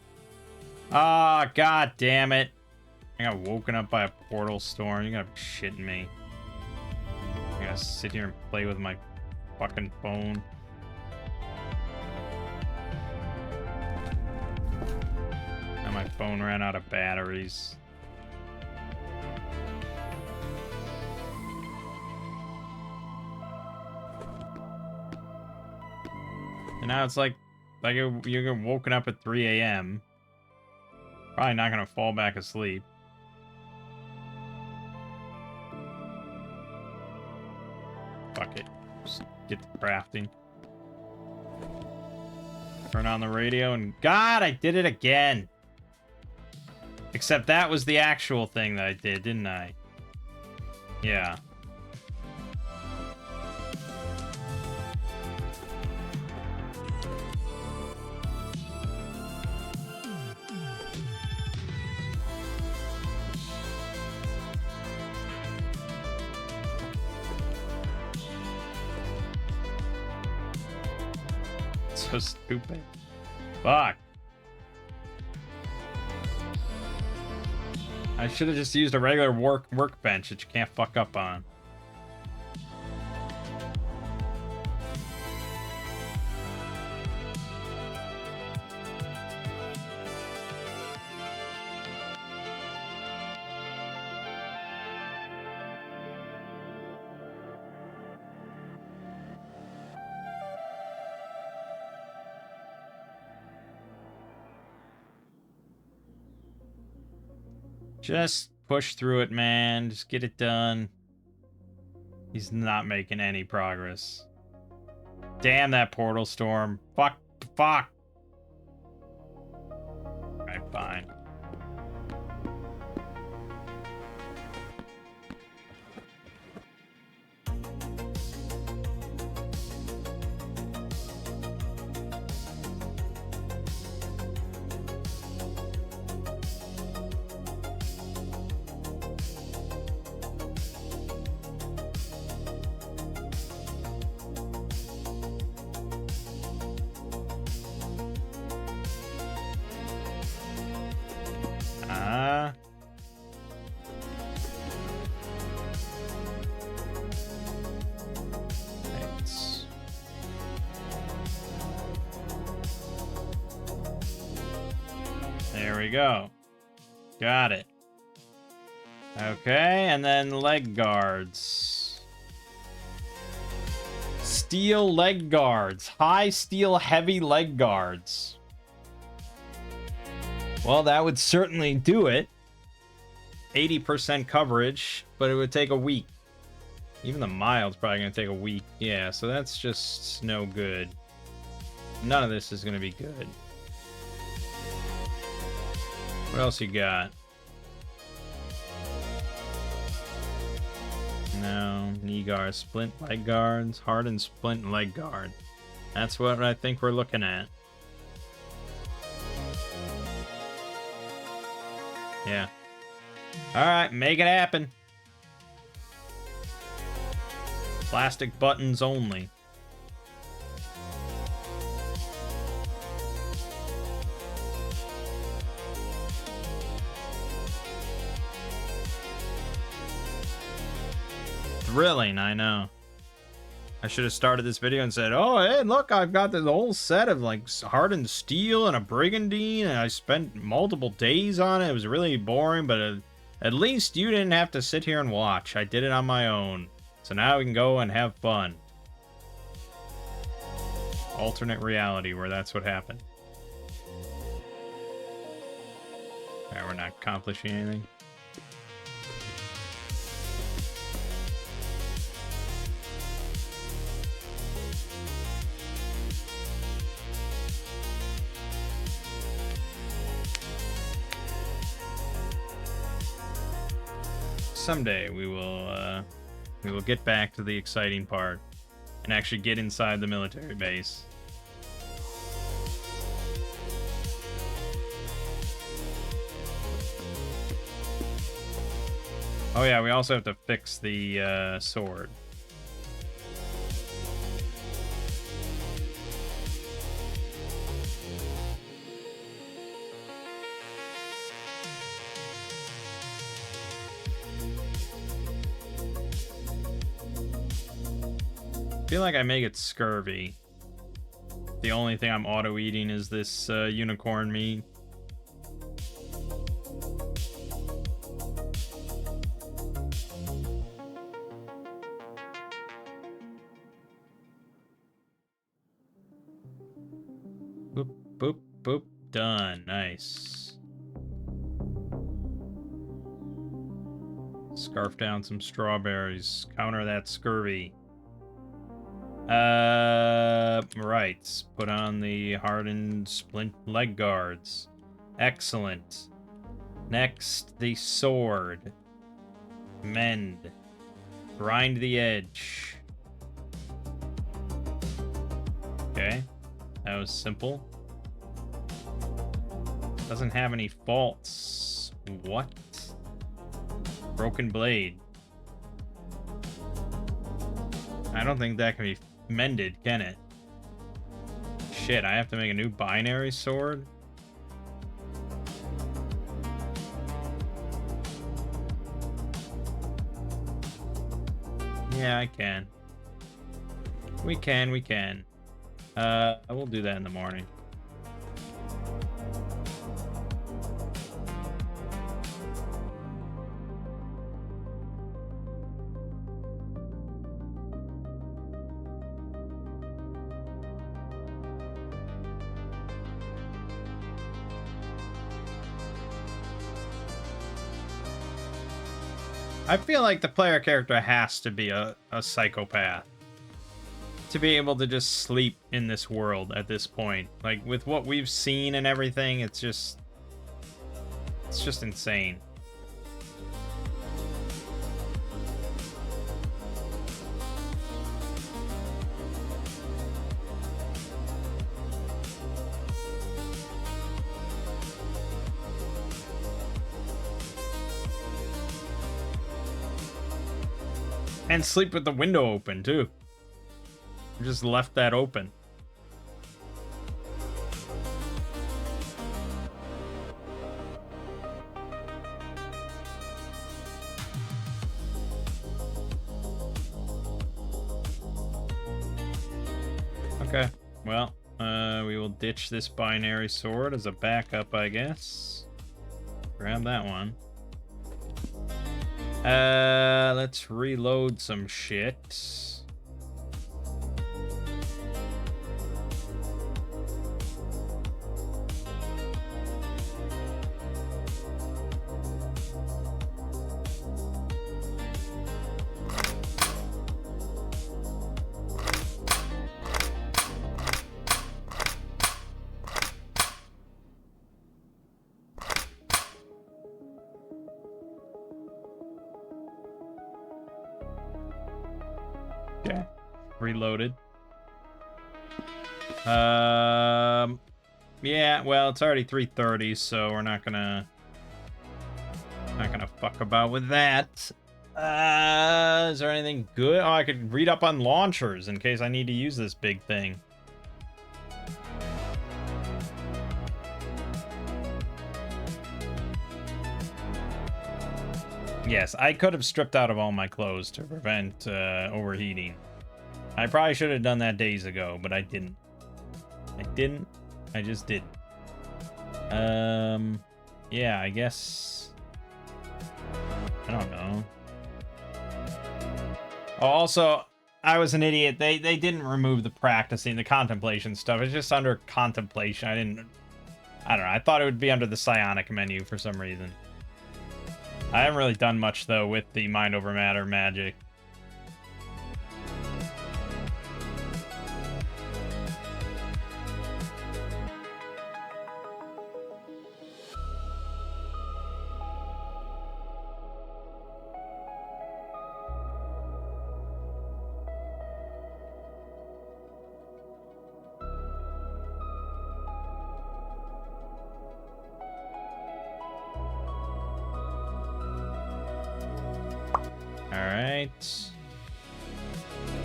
Ah, god damn it. I got woken up by a portal storm. You gotta be shitting me. I gotta sit here and play with my fucking phone. And my phone ran out of batteries. And now it's like you're woken up at 3 a.m. Probably not gonna fall back asleep. Fuck it. Just get to crafting. Turn on the radio and... God, I did it again! Except that was the actual thing that I did, didn't I? Yeah. So stupid. Fuck. I should have just used a regular workbench that you can't fuck up on. Just push through it, man. Just get it done. He's not making any progress. Damn that portal storm. Fuck. Fuck. Alright, fine. we go. Got it. Okay, and then leg guards. Steel leg guards. High steel heavy leg guards. Well, that would certainly do it. 80% coverage, but it would take a week. Even the mild's probably going to take a week. Yeah, so that's just no good. None of this is going to be good. What else you got? No, knee guard, splint leg guards, hardened splint leg guard. That's what I think we're looking at. Yeah. Alright, make it happen. Plastic buttons only. Thrilling, I know. I should have started this video and said, oh, hey, look, I've got this whole set of, like, hardened steel and a brigandine, and I spent multiple days on it. It was really boring, but at least you didn't have to sit here and watch. I did it on my own. So now we can go and have fun. Alternate reality where that's what happened. Alright, we're not accomplishing anything. Someday we will get back to the exciting part and actually get inside the military base. Oh yeah, we also have to fix the sword. I feel like I may get scurvy. The only thing I'm auto-eating is this unicorn meat. Boop, boop, boop. Done. Nice. Scarf down some strawberries. Counter that scurvy. Right. Put on the hardened splint leg guards. Excellent. Next, the sword. Mend. Grind the edge. Okay. That was simple. Doesn't have any faults. What? Broken blade. I don't think that can be mended, can it? Shit, I have to make a new binary sword? Yeah, I can. We can. I will do that in the morning. I feel like the player character has to be a psychopath to be able to just sleep in this world at this point. Like, with what we've seen and everything, it's just insane. And sleep with the window open, too. Just left that open. Okay, well, we will ditch this binary sword as a backup, I guess. grab that one. Let's reload some shit. Okay, reloaded. Yeah, well, it's already 3:30, so we're not gonna fuck about with that. Is there anything good? Oh, I could read up on launchers in case I need to use this big thing. Yes, I could have stripped out of all my clothes to prevent overheating. I probably should have done that days ago, but I didn't. I just didn't. Yeah, I guess. I don't know. Oh, also, I was an idiot. They didn't remove the practicing, the contemplation stuff. It's just under contemplation. I don't know. I thought it would be under the psionic menu for some reason. I haven't really done much, though, with the mind over matter magic. Alright.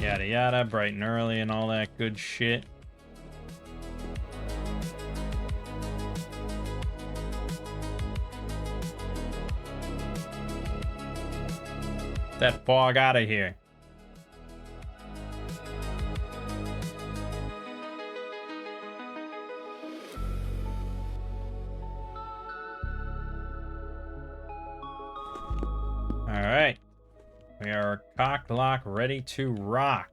Yada yada, bright and early and all that good shit. That fog out of here. Alright. We are cock lock ready to rock.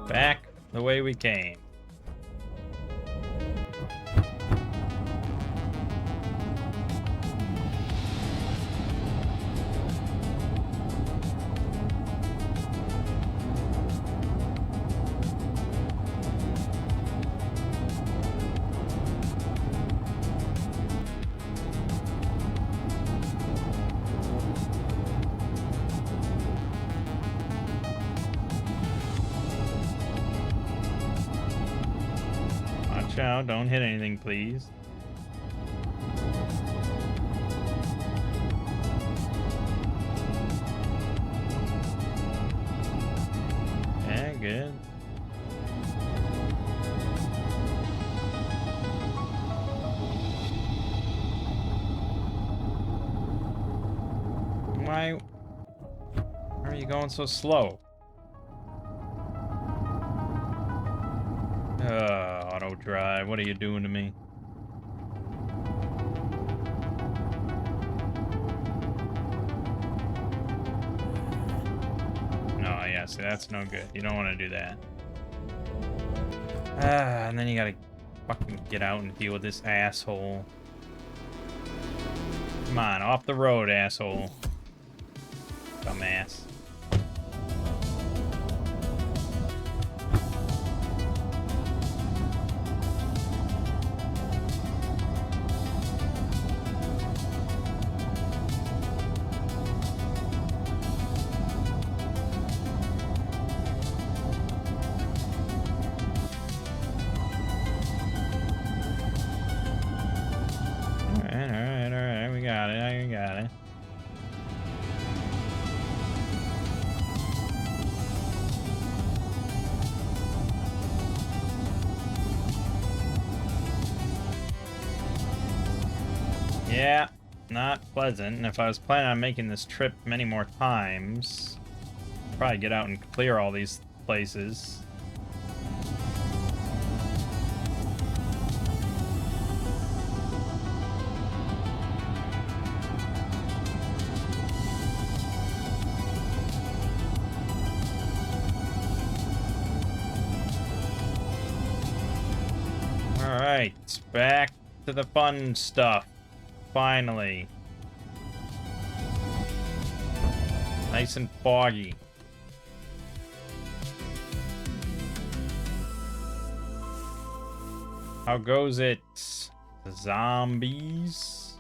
Back the way we came. Watch out, don't hit anything, please. Yeah, good. Why are you going so slow? Auto drive, what are you doing to me? No, yeah, see, that's no good. You don't want to do that. And then you gotta fucking get out and deal with this asshole. Come on, off the road, asshole. Dumbass. Alright, we got it, I got it. Yeah, not pleasant. And if I was planning on making this trip many more times, I'd probably get out and clear all these places. Alright, back to the fun stuff. Finally. Nice and foggy. How goes it? Zombies?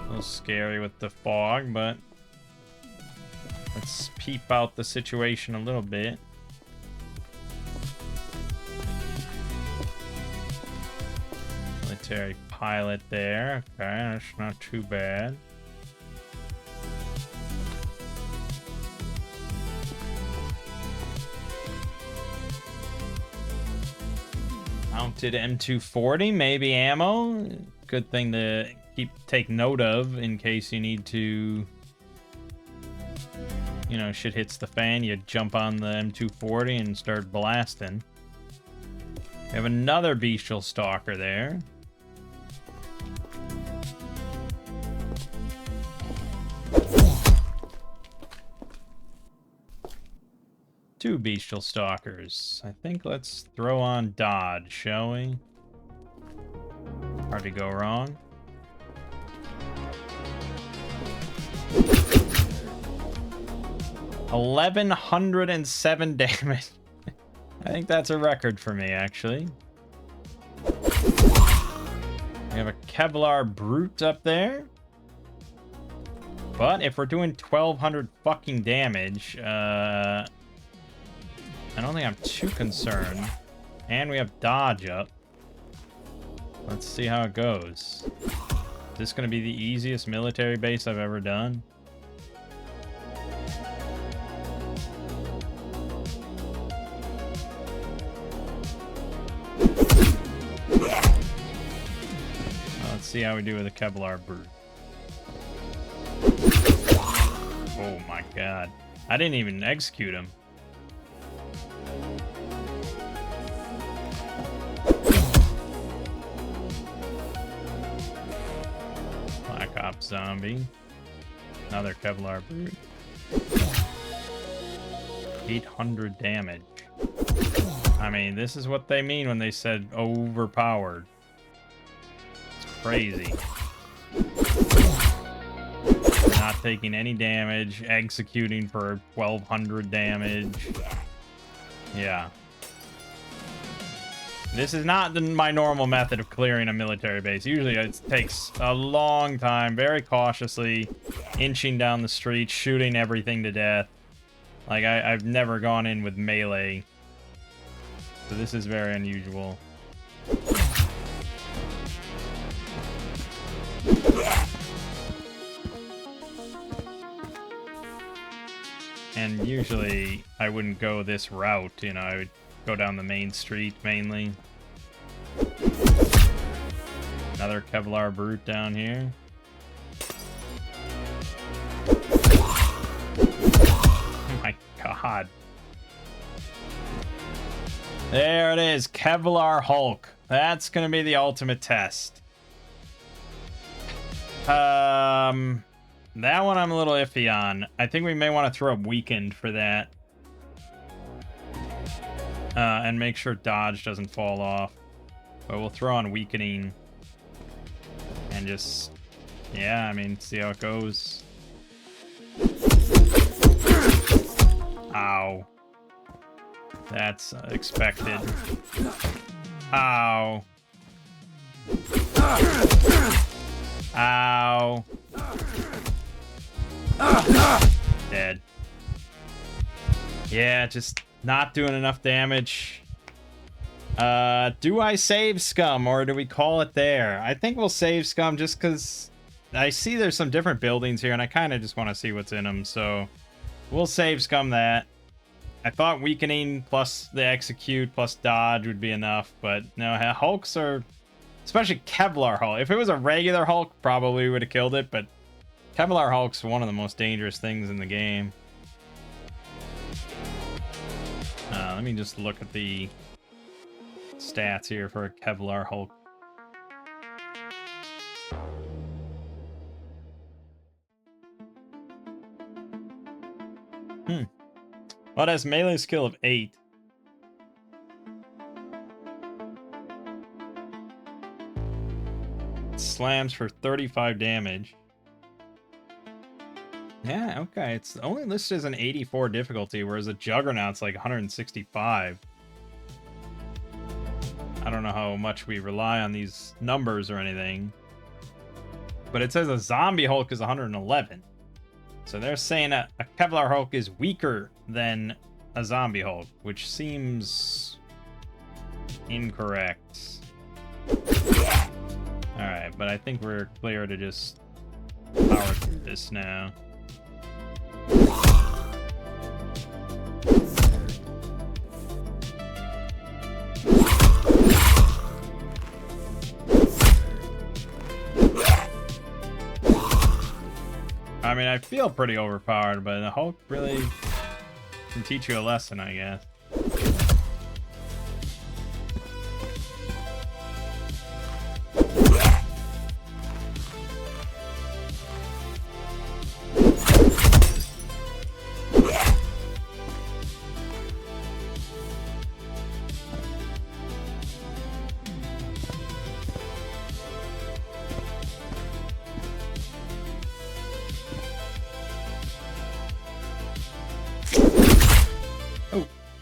A little scary with the fog, but let's peep out the situation a little bit. Military pilot there. Okay, that's not too bad. Mounted M240, maybe ammo. Good thing to take note of in case you need to, you know, shit hits the fan, you jump on the M240 and start blasting. We have another bestial stalker there. Two bestial stalkers. I think let's throw on dodge, shall we? Hard to go wrong. $1,107 damage. I think that's a record for me, actually. We have a Kevlar Brute up there. But if we're doing 1,200 fucking damage, I don't think I'm too concerned. And we have dodge up. Let's see how it goes. Is this going to be the easiest military base I've ever done? Let's see how we do with the Kevlar Brute. Oh my god. I didn't even execute him. Black Ops Zombie. Another Kevlar Brute. 800 damage. I mean, this is what they mean when they said overpowered. It's crazy. Not taking any damage, executing for 1,200 damage. Yeah. This is not my normal method of clearing a military base. Usually it takes a long time, very cautiously, inching down the street, shooting everything to death. Like, I've never gone in with melee. So this is very unusual. And usually I wouldn't go this route, you know, I would go down the main street mainly. Another Kevlar Brute down here. Oh my god. There it is, Kevlar Hulk. That's gonna be the ultimate test. That one I'm a little iffy on. I think we may want to throw up Weakened for that. And make sure dodge doesn't fall off. But we'll throw on Weakening. And just... yeah, I mean, see how it goes. Ow. That's expected. Ow. Ow. Dead. Yeah, just not doing enough damage. Do I save Scum or do we call it there? I think we'll save Scum just because I see there's some different buildings here and I kind of just want to see what's in them. So we'll save Scum that. I thought Weakening plus the Execute plus Dodge would be enough, but no, Hulks are... especially Kevlar Hulk. If it was a regular Hulk, probably would have killed it, but Kevlar Hulk's one of the most dangerous things in the game. Let me just look at the stats here for a Kevlar Hulk. Well, it has melee skill of 8. It slams for 35 damage. Yeah, okay. It's only listed as an 84 difficulty, whereas a Juggernaut's like 165. I don't know how much we rely on these numbers or anything. But it says a zombie Hulk is 111. So they're saying a Kevlar Hulk is weaker than a zombie Hulk, which seems incorrect. Alright, but I think we're clear to just power through this now. I mean, I feel pretty overpowered, but the Hulk really can teach you a lesson, I guess.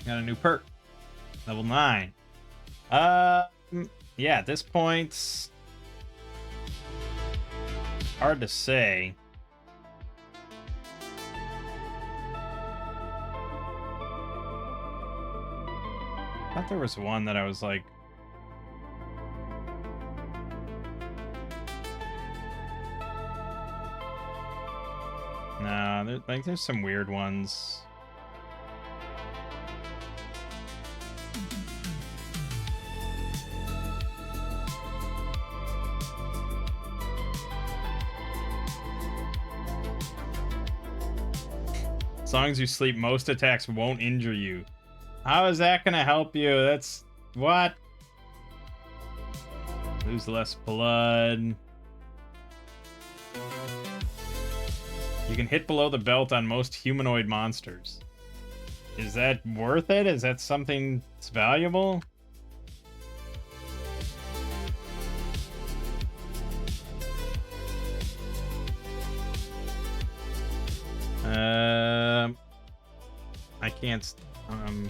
Got a new perk. Level 9. Yeah, at this point, hard to say. I thought there was one that I was like, nah, there's some weird ones. As long as you sleep, most attacks won't injure you. How is that gonna help you? That's... what? Lose less blood. You can hit below the belt on most humanoid monsters. Is that worth it? Is that something that's valuable? I can't,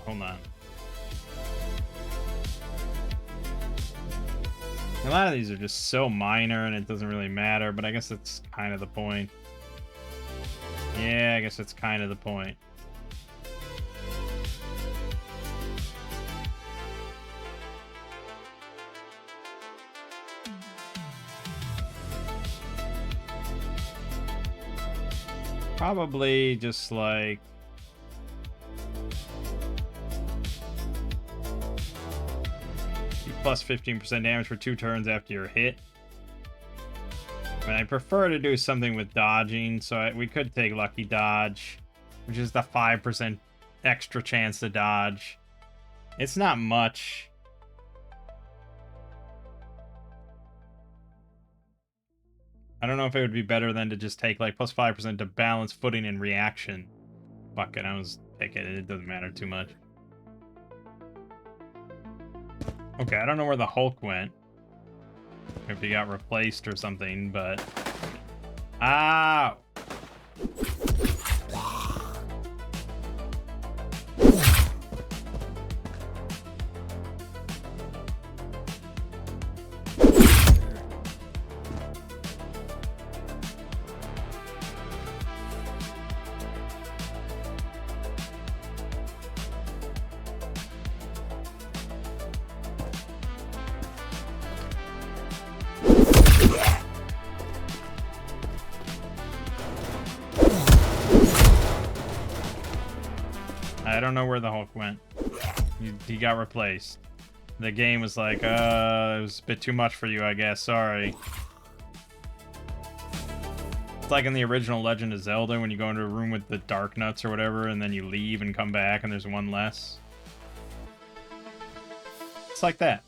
hold on. A lot of these are just so minor and it doesn't really matter, but I guess that's kind of the point. Yeah, I guess that's kind of the point. Probably just like... plus 15% damage for 2 turns after you're hit. I mean, I prefer to do something with dodging, so we could take Lucky Dodge, which is the 5% extra chance to dodge. It's not much. I don't know if it would be better than to just take like plus 5% to balance, footing, and reaction. Fuck it, I was picking it. It doesn't matter too much. Okay, I don't know where the Hulk went. If he got replaced or something, but... ow! I don't know where the Hulk went. He got replaced. The game was like, it was a bit too much for you, I guess. Sorry. It's like in the original Legend of Zelda when you go into a room with the Dark Nuts or whatever, and then you leave and come back and there's one less. It's like that.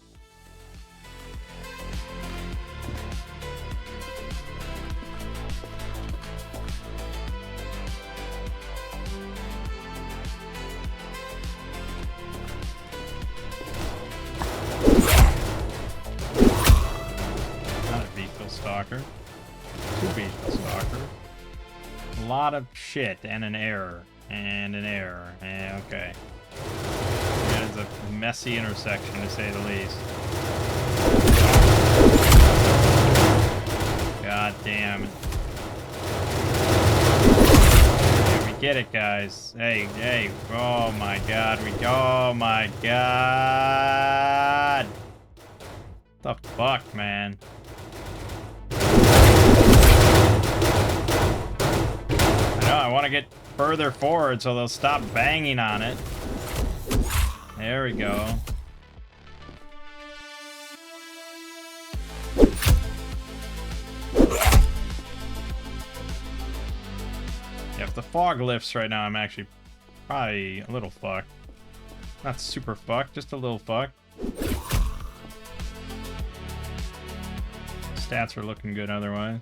stalker. 2 beetle stalker. A lot of shit and an error. And an error. Okay. That is a messy intersection, to say the least. God damn it. We get it, guys. Hey, hey. Oh my god. Oh my god. What the fuck, man? I know, I want to get further forward so they'll stop banging on it. There we go. Yeah, if the fog lifts right now, I'm actually probably a little fucked. Not super fucked, just a little fucked. Stats are looking good otherwise.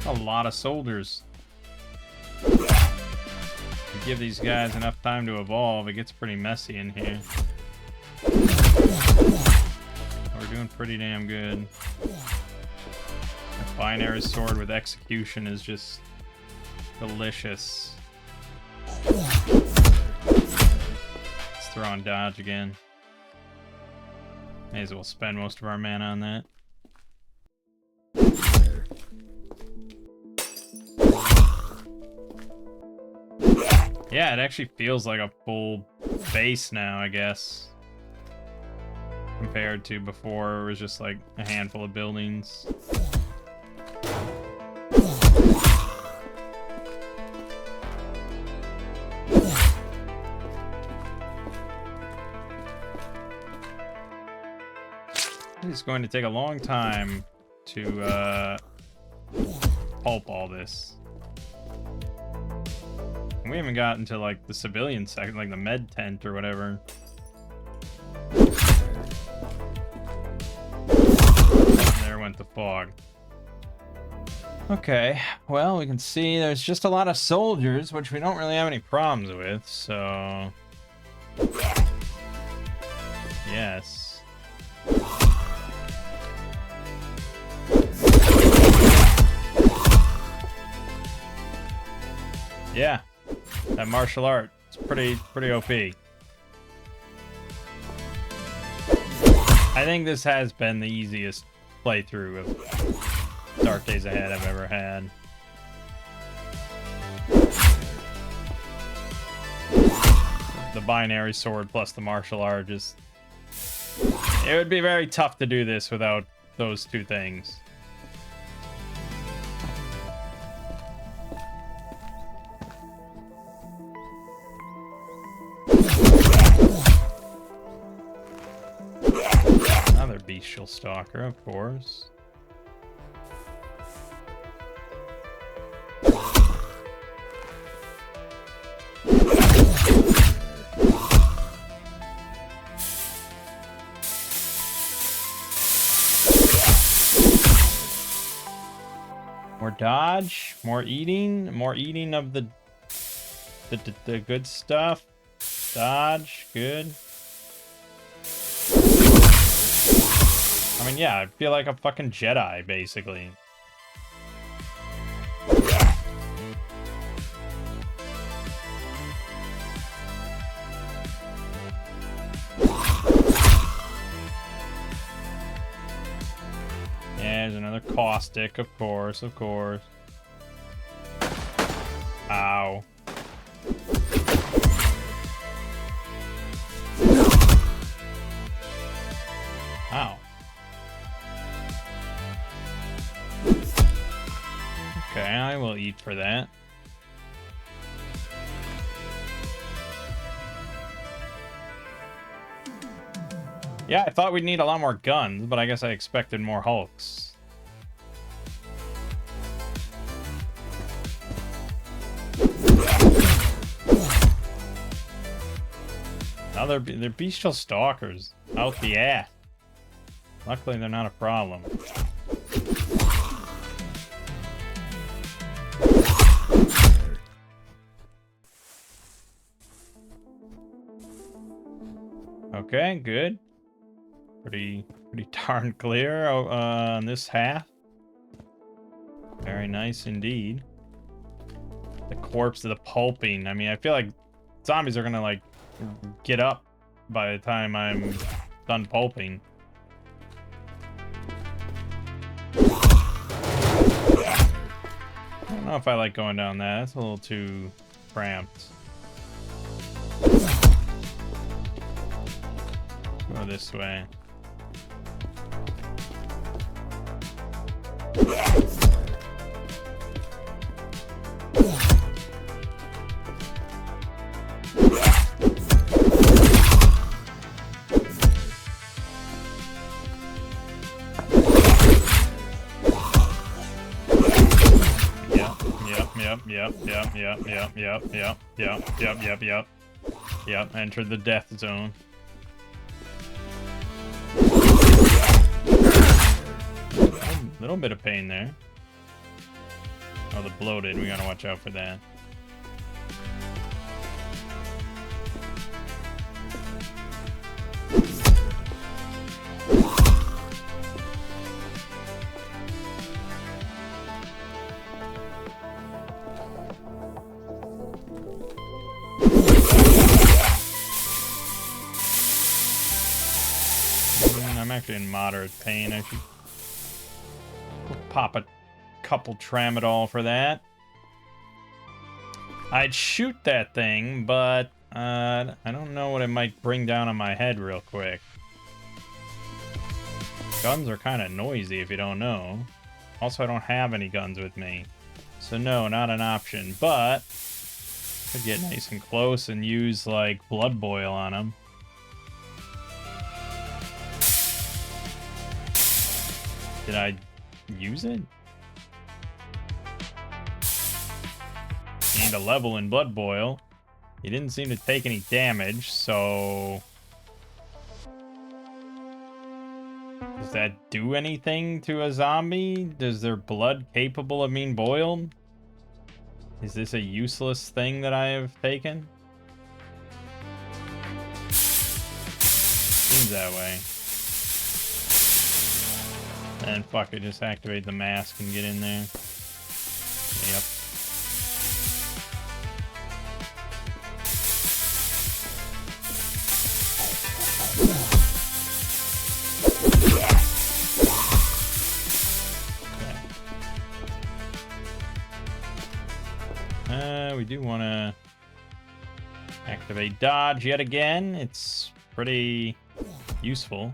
A lot of soldiers. If you give these guys enough time to evolve, it gets pretty messy in here. We're doing pretty damn good. A binary sword with execution is just delicious. Let's throw on dodge again. May as well spend most of our mana on that. Yeah, it actually feels like a full base now, I guess. Compared to before, it was just like a handful of buildings. It's going to take a long time to pulp all this. We haven't gotten to like the civilian section, like the med tent or whatever. There went the fog. Okay, well, we can see there's just a lot of soldiers, which we don't really have any problems with, so... Yes. Yeah. That martial art, it's pretty OP. I think this has been the easiest playthrough of Dark Days Ahead I've ever had. The binary sword plus the martial art just... It would be very tough to do this without those two things. Another bestial stalker, of course. More dodge, more eating of the good stuff. Dodge, good. I mean, yeah, I feel like a fucking Jedi, basically. Yeah, there's another caustic, of course, of course. Ow. Ow. Okay, I will eat for that. Yeah, I thought we'd need a lot more guns, but I guess I expected more Hulks. Now they're bestial stalkers. Out the ass. Luckily, they're not a problem. Okay, good. Pretty darn clear on this half. Very nice indeed. The corpse of the pulping. I mean, I feel like zombies are gonna, like, get up by the time I'm done pulping. I don't know if I like going down that. That's a little too cramped. Go this way. Yep, entered the death zone. A little bit of pain there. Oh, the bloated, we gotta watch out for that. I'm actually in moderate pain. I should pop a couple tramadol for that. I'd shoot that thing, but I don't know what it might bring down on my head real quick. Guns are kind of noisy if you don't know. Also, I don't have any guns with me. So no, not an option, but I could get nice and close and use, like, blood boil on them. Did I use it? Gained a level in blood boil. He didn't seem to take any damage, so... Does that do anything to a zombie? Is their blood capable of being boiled? Is this a useless thing that I have taken? Seems that way. And fuck it, just activate the mask and get in there. Yep. Okay. We do want to activate dodge yet again. It's pretty useful.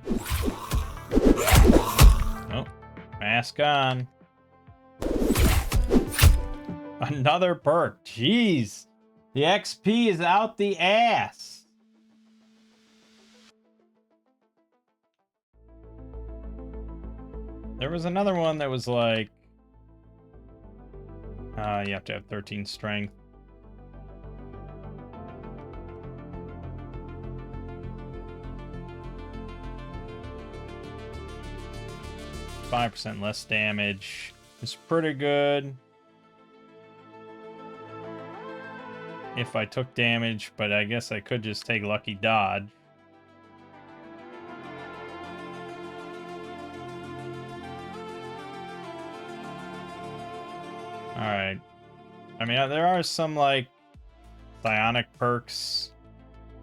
Oh, mask on. Another perk. Jeez. The XP is out the ass. There was another one that was like... you have to have 13 strength. %, less damage. It's pretty good. If I took damage, but I guess I could just take lucky dodge. Alright. I mean, there are some, like, psionic perks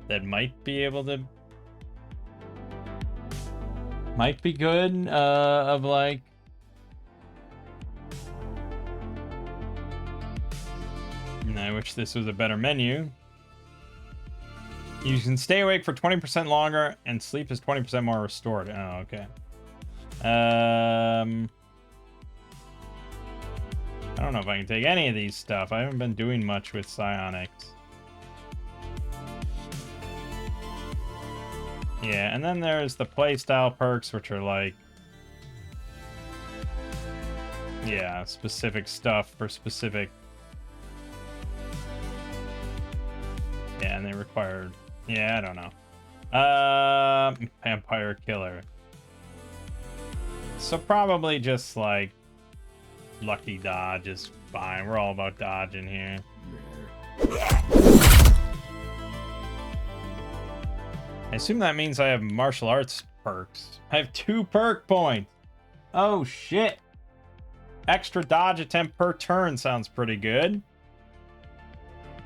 that might be able to... Might be good, of, like... I wish this was a better menu. You can stay awake for 20% longer, and sleep is 20% more restored. Oh, okay. I don't know if I can take any of these stuff. I haven't been doing much with psionics. Yeah, and then there's the playstyle perks, which are like, yeah, specific stuff for specific. Yeah, and they required. Yeah, I don't know. Vampire killer. So probably just like lucky dodge is fine. We're all about dodging here. I assume that means I have martial arts perks. I have 2 perk points. Oh shit. Extra dodge attempt per turn sounds pretty good.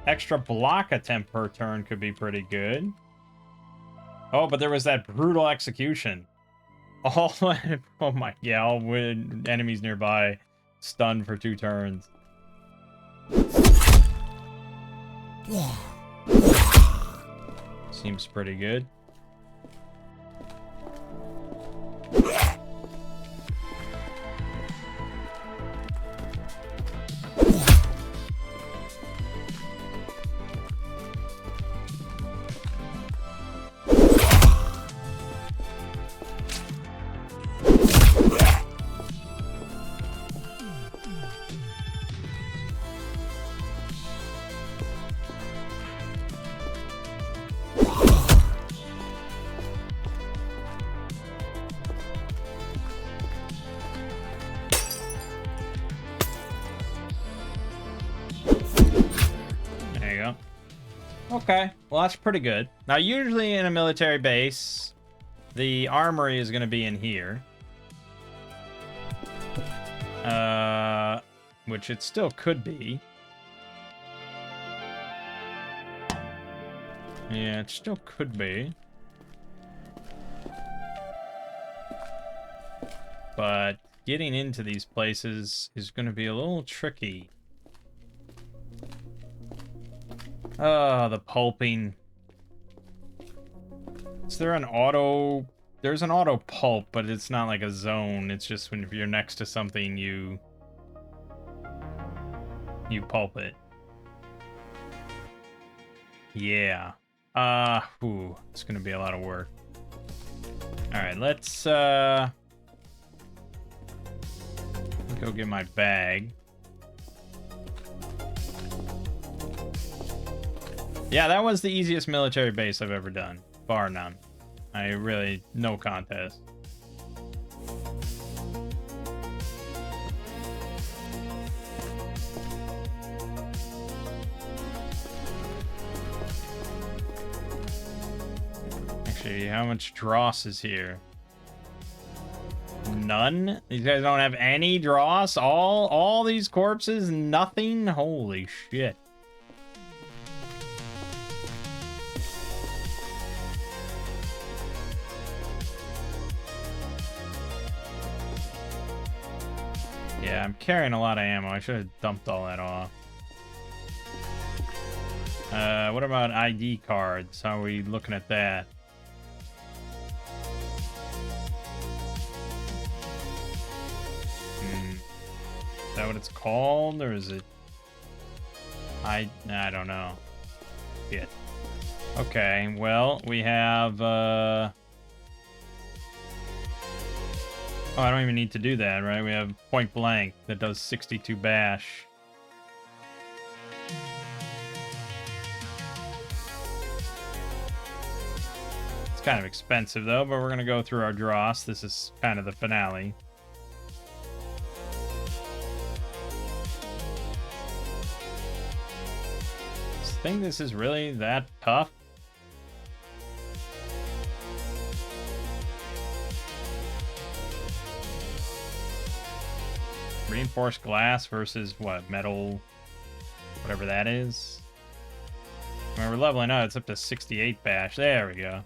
Extra block attempt per turn could be pretty good. Oh, but there was that brutal execution. All oh my, yeah, all enemies nearby stunned for 2 turns. Seems pretty good. Okay, well that's pretty good. Now usually in a military base, the armory is going to be in here. Which it still could be. Yeah, it still could be. But getting into these places is going to be a little tricky. Oh, the pulping. Is there an auto... There's an auto pulp, but it's not like a zone. It's just when you're next to something, you pulp it. Yeah. Ooh, it's gonna be a lot of work. Alright, let's go get my bag. Yeah, that was the easiest military base I've ever done. Bar none. I really, no contest. Actually, how much dross is here? None? These guys don't have any dross? All these corpses? Nothing? Holy shit. Yeah, I'm carrying a lot of ammo. I should have dumped all that off. What about ID cards? How are we looking at that? Is that what it's called, or is it... I don't know. Shit. Okay, well, we have, Oh, I don't even need to do that, right? We have point blank that does 62 bash. It's kind of expensive, though, but we're going to go through our dross. This is kind of the finale. I think this is really that tough. Reinforced glass versus what? Metal, whatever that is. When we're leveling up, it's up to 68 bash. There we go.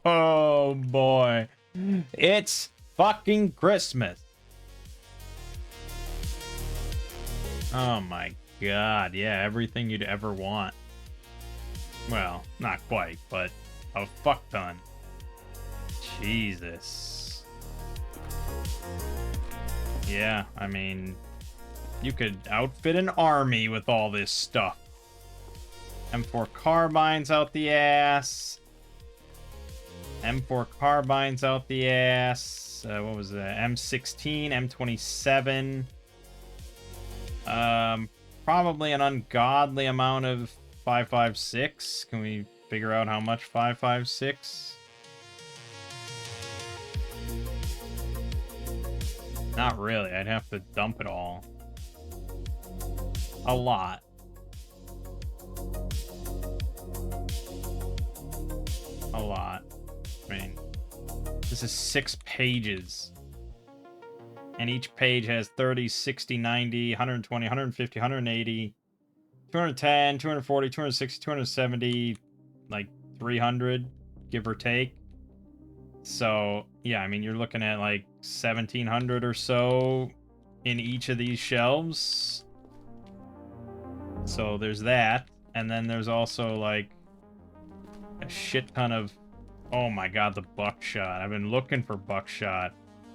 Oh boy. It's fucking Christmas. Oh my god, yeah, everything you'd ever want. Well, not quite, but a fuck ton. Jesus. Yeah, I mean, You could outfit an army with all this stuff. M4 carbines out the ass. M4 carbines out the ass. What was that? M16, M27. Probably an ungodly amount of 5.56. Can we figure out how much 5.56? Not really. I'd have to dump it all. A lot. A lot. I mean, this is 6 pages. And each page has 30, 60, 90, 120, 150, 180, 210, 240, 260, 270, like 300, give or take. So, yeah, I mean, you're looking at like 1,700 or so in each of these shelves. So there's that. And then there's also like a shit ton of... Oh my god, the buckshot. I've been looking for buckshot.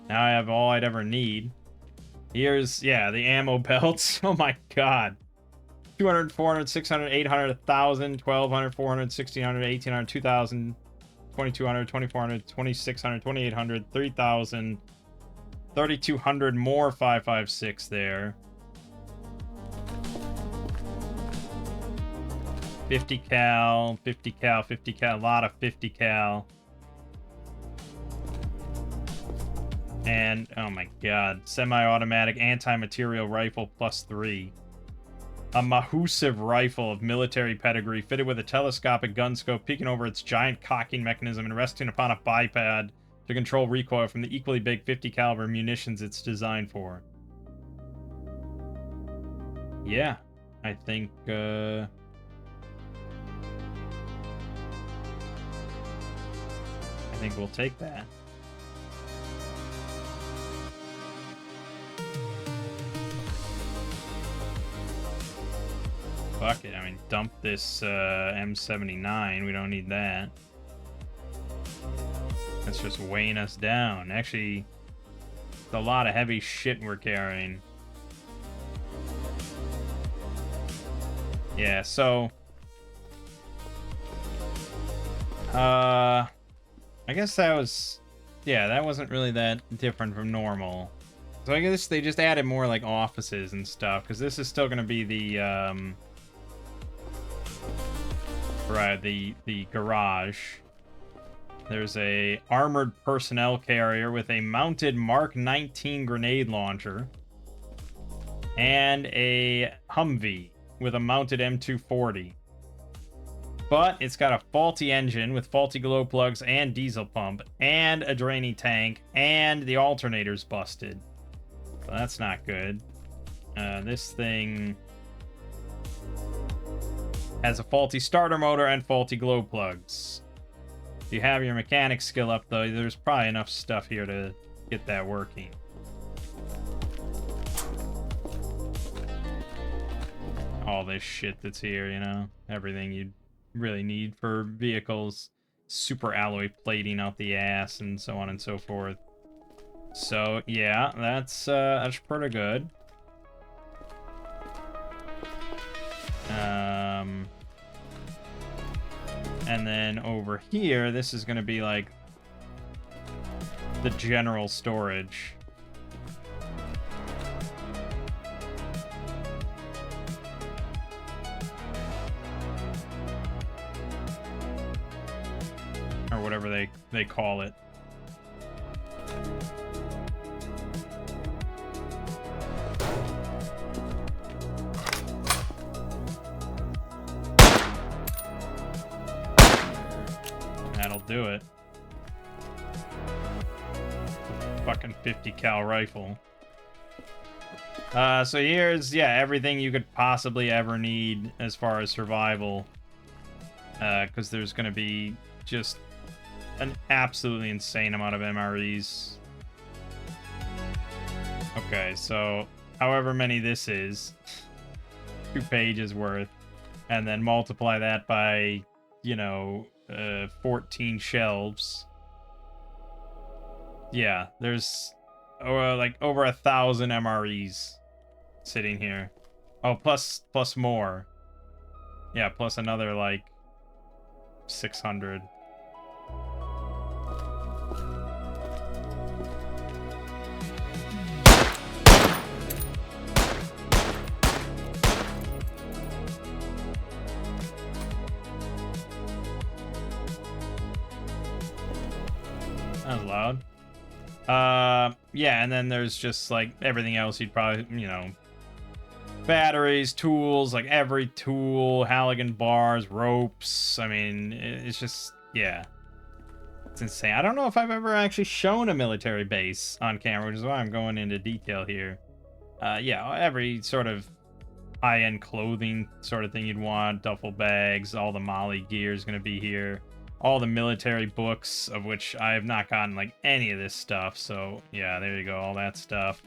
Now I have all I'd ever need. Here's, yeah, the ammo belts. Oh my god. 200, 400, 600, 800, 1,000, 1,200, 400, 1,600, 1,800, 2,000, 2,200, 2,400, 2,600, 2,800, 3,000, 3,200 more 5.56 there. 50 cal, 50 cal, 50 cal, a lot of 50 cal. And, oh my god, semi-automatic anti-material rifle +3. A Mahusiv rifle of military pedigree fitted with a telescopic gun scope peeking over its giant cocking mechanism and resting upon a bipod to control recoil from the equally big 50 caliber munitions it's designed for. Yeah, I think, I think we'll take that. Fuck it, I mean, dump this M79. We don't need that. That's just weighing us down. Actually, it's a lot of heavy shit we're carrying. Yeah, so... I guess that was... Yeah, that wasn't really that different from normal. So I guess they just added more, like, offices and stuff, because this is still going to be the, right, the garage. There's a armored personnel carrier with a mounted Mark 19 grenade launcher. And a Humvee with a mounted M240. But it's got a faulty engine with faulty glow plugs and diesel pump, and a draining tank, and the alternator's busted. So that's not good. This thing has a faulty starter motor and faulty glow plugs. If you have your mechanic skill up, though, there's probably enough stuff here to get that working. All this shit that's here, you know? Everything you'd really need for vehicles. Super alloy plating out the ass and so on and so forth. So, yeah, that's pretty good. And then over here, this is going to be like the general storage. Or whatever they call it. That'll do it. Fucking 50 cal rifle. So here's, yeah, everything you could possibly ever need as far as survival. Because there's going to be just an absolutely insane amount of MREs. Okay, so however many this is, 2 pages worth, and then multiply that by, you know, 14 shelves. Yeah, there's like over 1,000 MREs sitting here. Oh, plus more. Yeah, plus another like 600. That was loud. Yeah, and then there's just like everything else you'd probably, you know, batteries, tools, like every tool, Halligan bars, ropes. I mean, it's just, yeah, it's insane. I don't know if I've ever actually shown a military base on camera, which is why I'm going into detail here. Yeah, every sort of high-end clothing sort of thing you'd want, duffel bags, all the Molly gear is going to be here. All the military books, of which I have not gotten like any of this stuff. So yeah, there you go, all that stuff.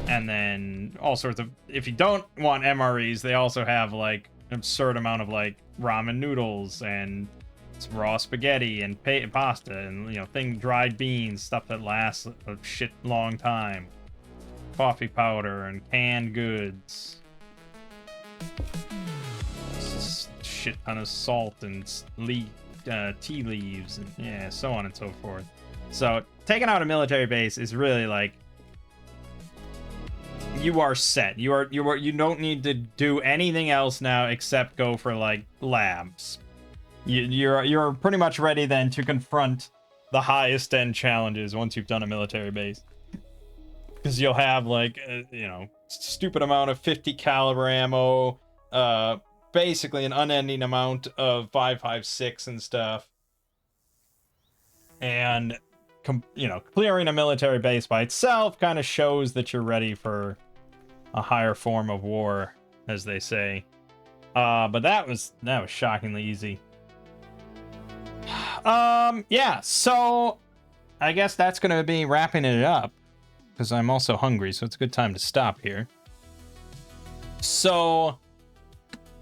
And then all sorts of, if you don't want MREs, they also have like an absurd amount of like ramen noodles and some raw spaghetti and pasta and, you know, dried beans, stuff that lasts a shit long time. Coffee powder and canned goods. Shit ton of salt and tea leaves and yeah, so on and so forth. So taking out a military base is really like, you are set. You don't need to do anything else now except go for like labs. You're pretty much ready then to confront the highest end challenges once you've done a military base, because you'll have like you know, stupid amount of 50 caliber ammo, basically an unending amount of 5.56 and stuff, and you know, clearing a military base by itself kind of shows that you're ready for a higher form of war, as they say. But that was shockingly easy. Yeah, so I guess that's gonna be wrapping it up, because I'm also hungry, so it's a good time to stop here. So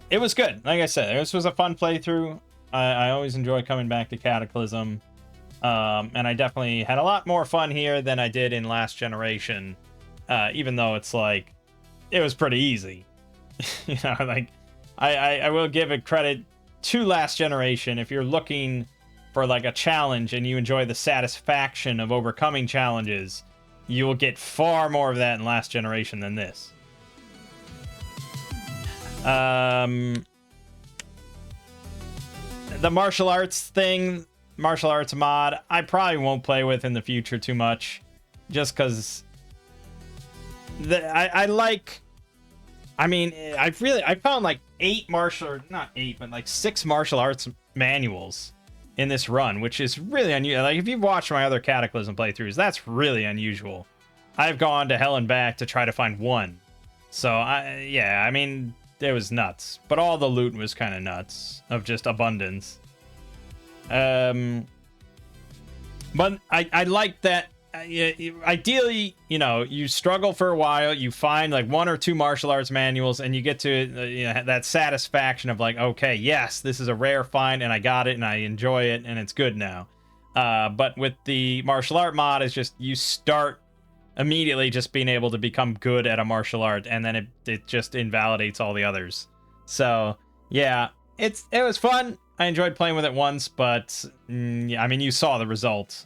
it was good. Like I said, this was a fun playthrough. I always enjoy coming back to Cataclysm. And I definitely had a lot more fun here than I did in Last Generation. Even though it's like, it was pretty easy. You know, like, I will give it credit to Last Generation. If you're looking for like a challenge and you enjoy the satisfaction of overcoming challenges, you will get far more of that in Last Generation than this. The martial arts thing, martial arts mod, I probably won't play with in the future too much, just because I found like 6 martial arts manuals in this run, which is really unusual. Like, if you've watched my other Cataclysm playthroughs, that's really unusual. I've gone to hell and back to try to find one. So yeah, I mean, it was nuts, but all the loot was kind of nuts, of just abundance. But I like that. Ideally, you know, you struggle for a while, you find like 1 or 2 martial arts manuals, and you get to you know, that satisfaction of like, okay, yes, this is a rare find, and I got it, and I enjoy it, and it's good now. But with the martial art mod, it's just you start immediately just being able to become good at a martial art, and then it just invalidates all the others. So yeah, it was fun. I enjoyed playing with it once, but I mean, you saw the result.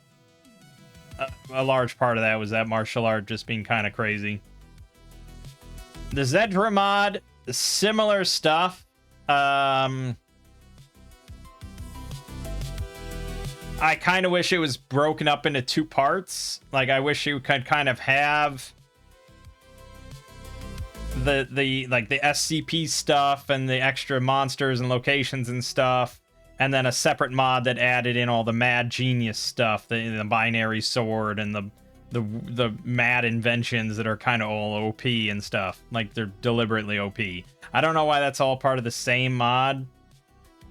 A large part of that was that martial art just being kind of crazy. The Xedra mod, similar stuff. I kind of wish it was broken up into 2 parts. Like, I wish you could kind of have the SCP stuff and the extra monsters and locations and stuff, and then a separate mod that added in all the mad genius stuff, the binary sword and the mad inventions that are kind of all OP and stuff. Like, they're deliberately OP. I don't know why that's all part of the same mod.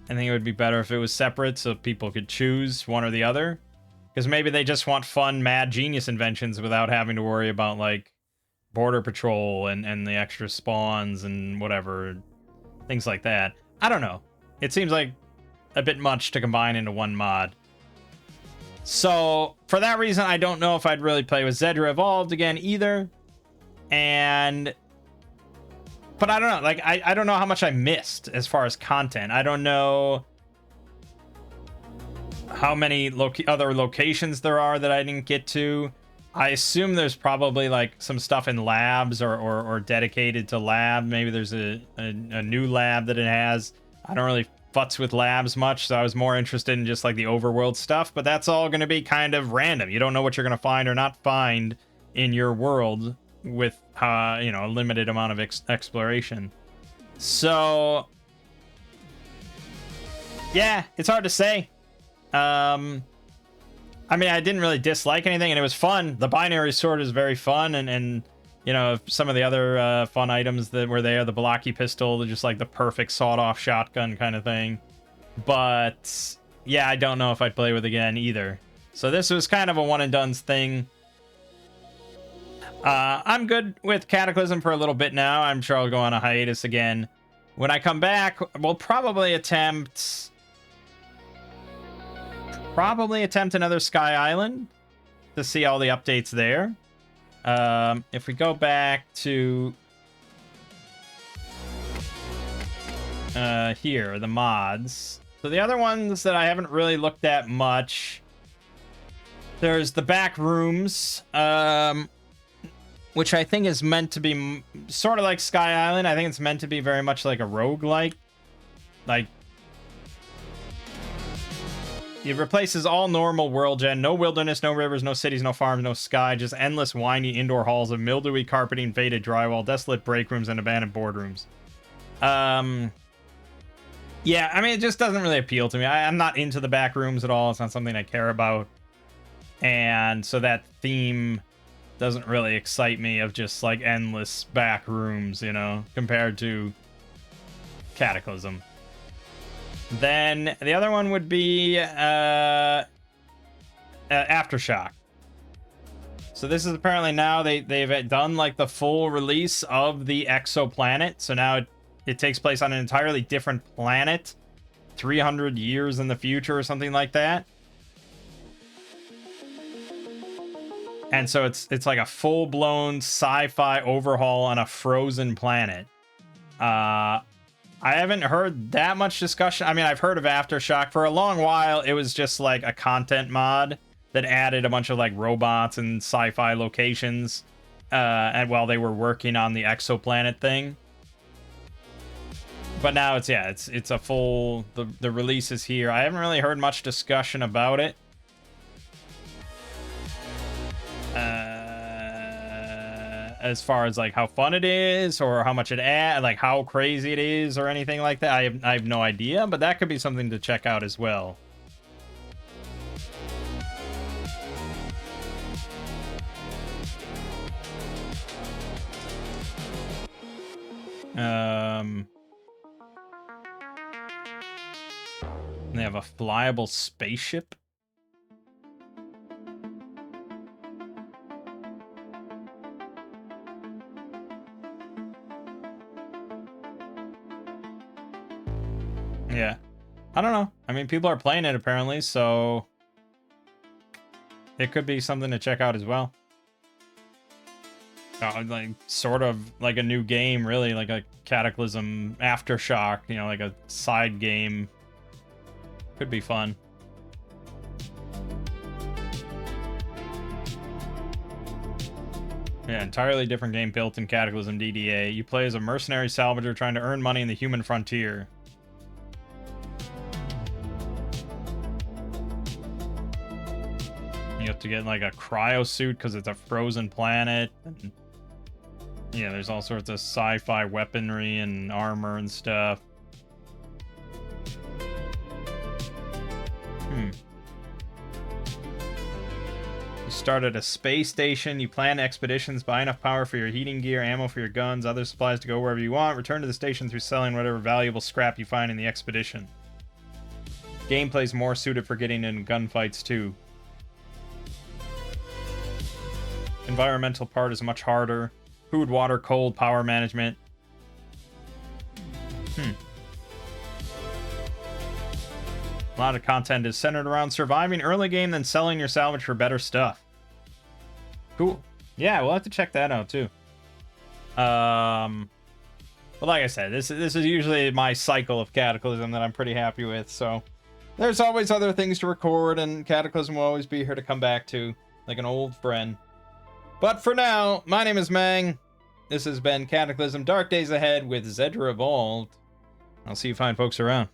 I think it would be better if it was separate so people could choose one or the other. Because maybe they just want fun, mad genius inventions without having to worry about, like, border patrol and the extra spawns and whatever. Things like that. I don't know. It seems like a bit much to combine into one mod. So, for that reason, I don't know if I'd really play with Xedra Evolved again either. and but I don't know, like I don't know how much I missed as far as content. I don't know how many other locations there are that I didn't get to. I assume there's probably like some stuff in labs or dedicated to lab. Maybe there's a new lab that it has. I don't really futz with labs much, so I was more interested in just like the overworld stuff, but that's all going to be kind of random. You don't know what you're going to find or not find in your world with you know, a limited amount of exploration. So yeah, it's hard to say. I mean, I didn't really dislike anything, and it was fun. The binary sword is very fun, and you know, some of the other fun items that were there, the blocky pistol, just like the perfect sawed-off shotgun kind of thing. But yeah, I don't know if I'd play with again either. So this was kind of a one-and-done thing. I'm good with Cataclysm for a little bit now. I'm sure I'll go on a hiatus again. When I come back, we'll probably attempt another Sky Island to see all the updates there. If we go back to here, the mods. So the other ones that I haven't really looked at much, there's the back rooms, which I think is meant to be sort of like Sky Island. I think it's meant to be very much like a roguelike. Like, it replaces all normal world gen. No wilderness, no rivers, no cities, no farms, no sky. Just endless whiny indoor halls of mildewy carpeting, faded drywall, desolate break rooms, and abandoned boardrooms. Yeah, I mean, it just doesn't really appeal to me. I'm not into the back rooms at all. It's not something I care about. And so that theme doesn't really excite me, of just like endless back rooms, you know, compared to Cataclysm. Then the other one would be Aftershock. So this is apparently now they've done like the full release of the exoplanet. So now it takes place on an entirely different planet, 300 years in the future or something like that. And so it's like a full-blown sci-fi overhaul on a frozen planet. I haven't heard that much discussion. I mean, I've heard of Aftershock. For a long while, it was just like a content mod that added a bunch of like robots and sci-fi locations, and while they were working on the exoplanet thing. But now it's a full, the release is here. I haven't really heard much discussion about it. As far as like how fun it is, or how much it adds, like how crazy it is, or anything like that, I have no idea. But that could be something to check out as well. They have a flyable spaceship. Yeah, I don't know. I mean, people are playing it apparently, so it could be something to check out as well. Like sort of like a new game, really, like a Cataclysm Aftershock, you know, like a side game. Could be fun. Yeah, entirely different game built in Cataclysm DDA. You play as a mercenary salvager trying to earn money in the human frontier. You have to get like a cryo suit because it's a frozen planet. And, yeah, there's all sorts of sci-fi weaponry and armor and stuff. You start at a space station. You plan expeditions, buy enough power for your heating gear, ammo for your guns, other supplies to go wherever you want. Return to the station through selling whatever valuable scrap you find in the expedition. Gameplay's more suited for getting in gunfights too. Environmental part is much harder. Food, water, cold, power management. A lot of content is centered around surviving early game, then selling your salvage for better stuff. Cool. Yeah, we'll have to check that out too. But like I said, this is usually my cycle of Cataclysm that I'm pretty happy with, so there's always other things to record, and Cataclysm will always be here to come back to, like an old friend. But for now, my name is Mangg. This has been Cataclysm Dark Days Ahead with Xedra Evolved. I'll see you fine folks around.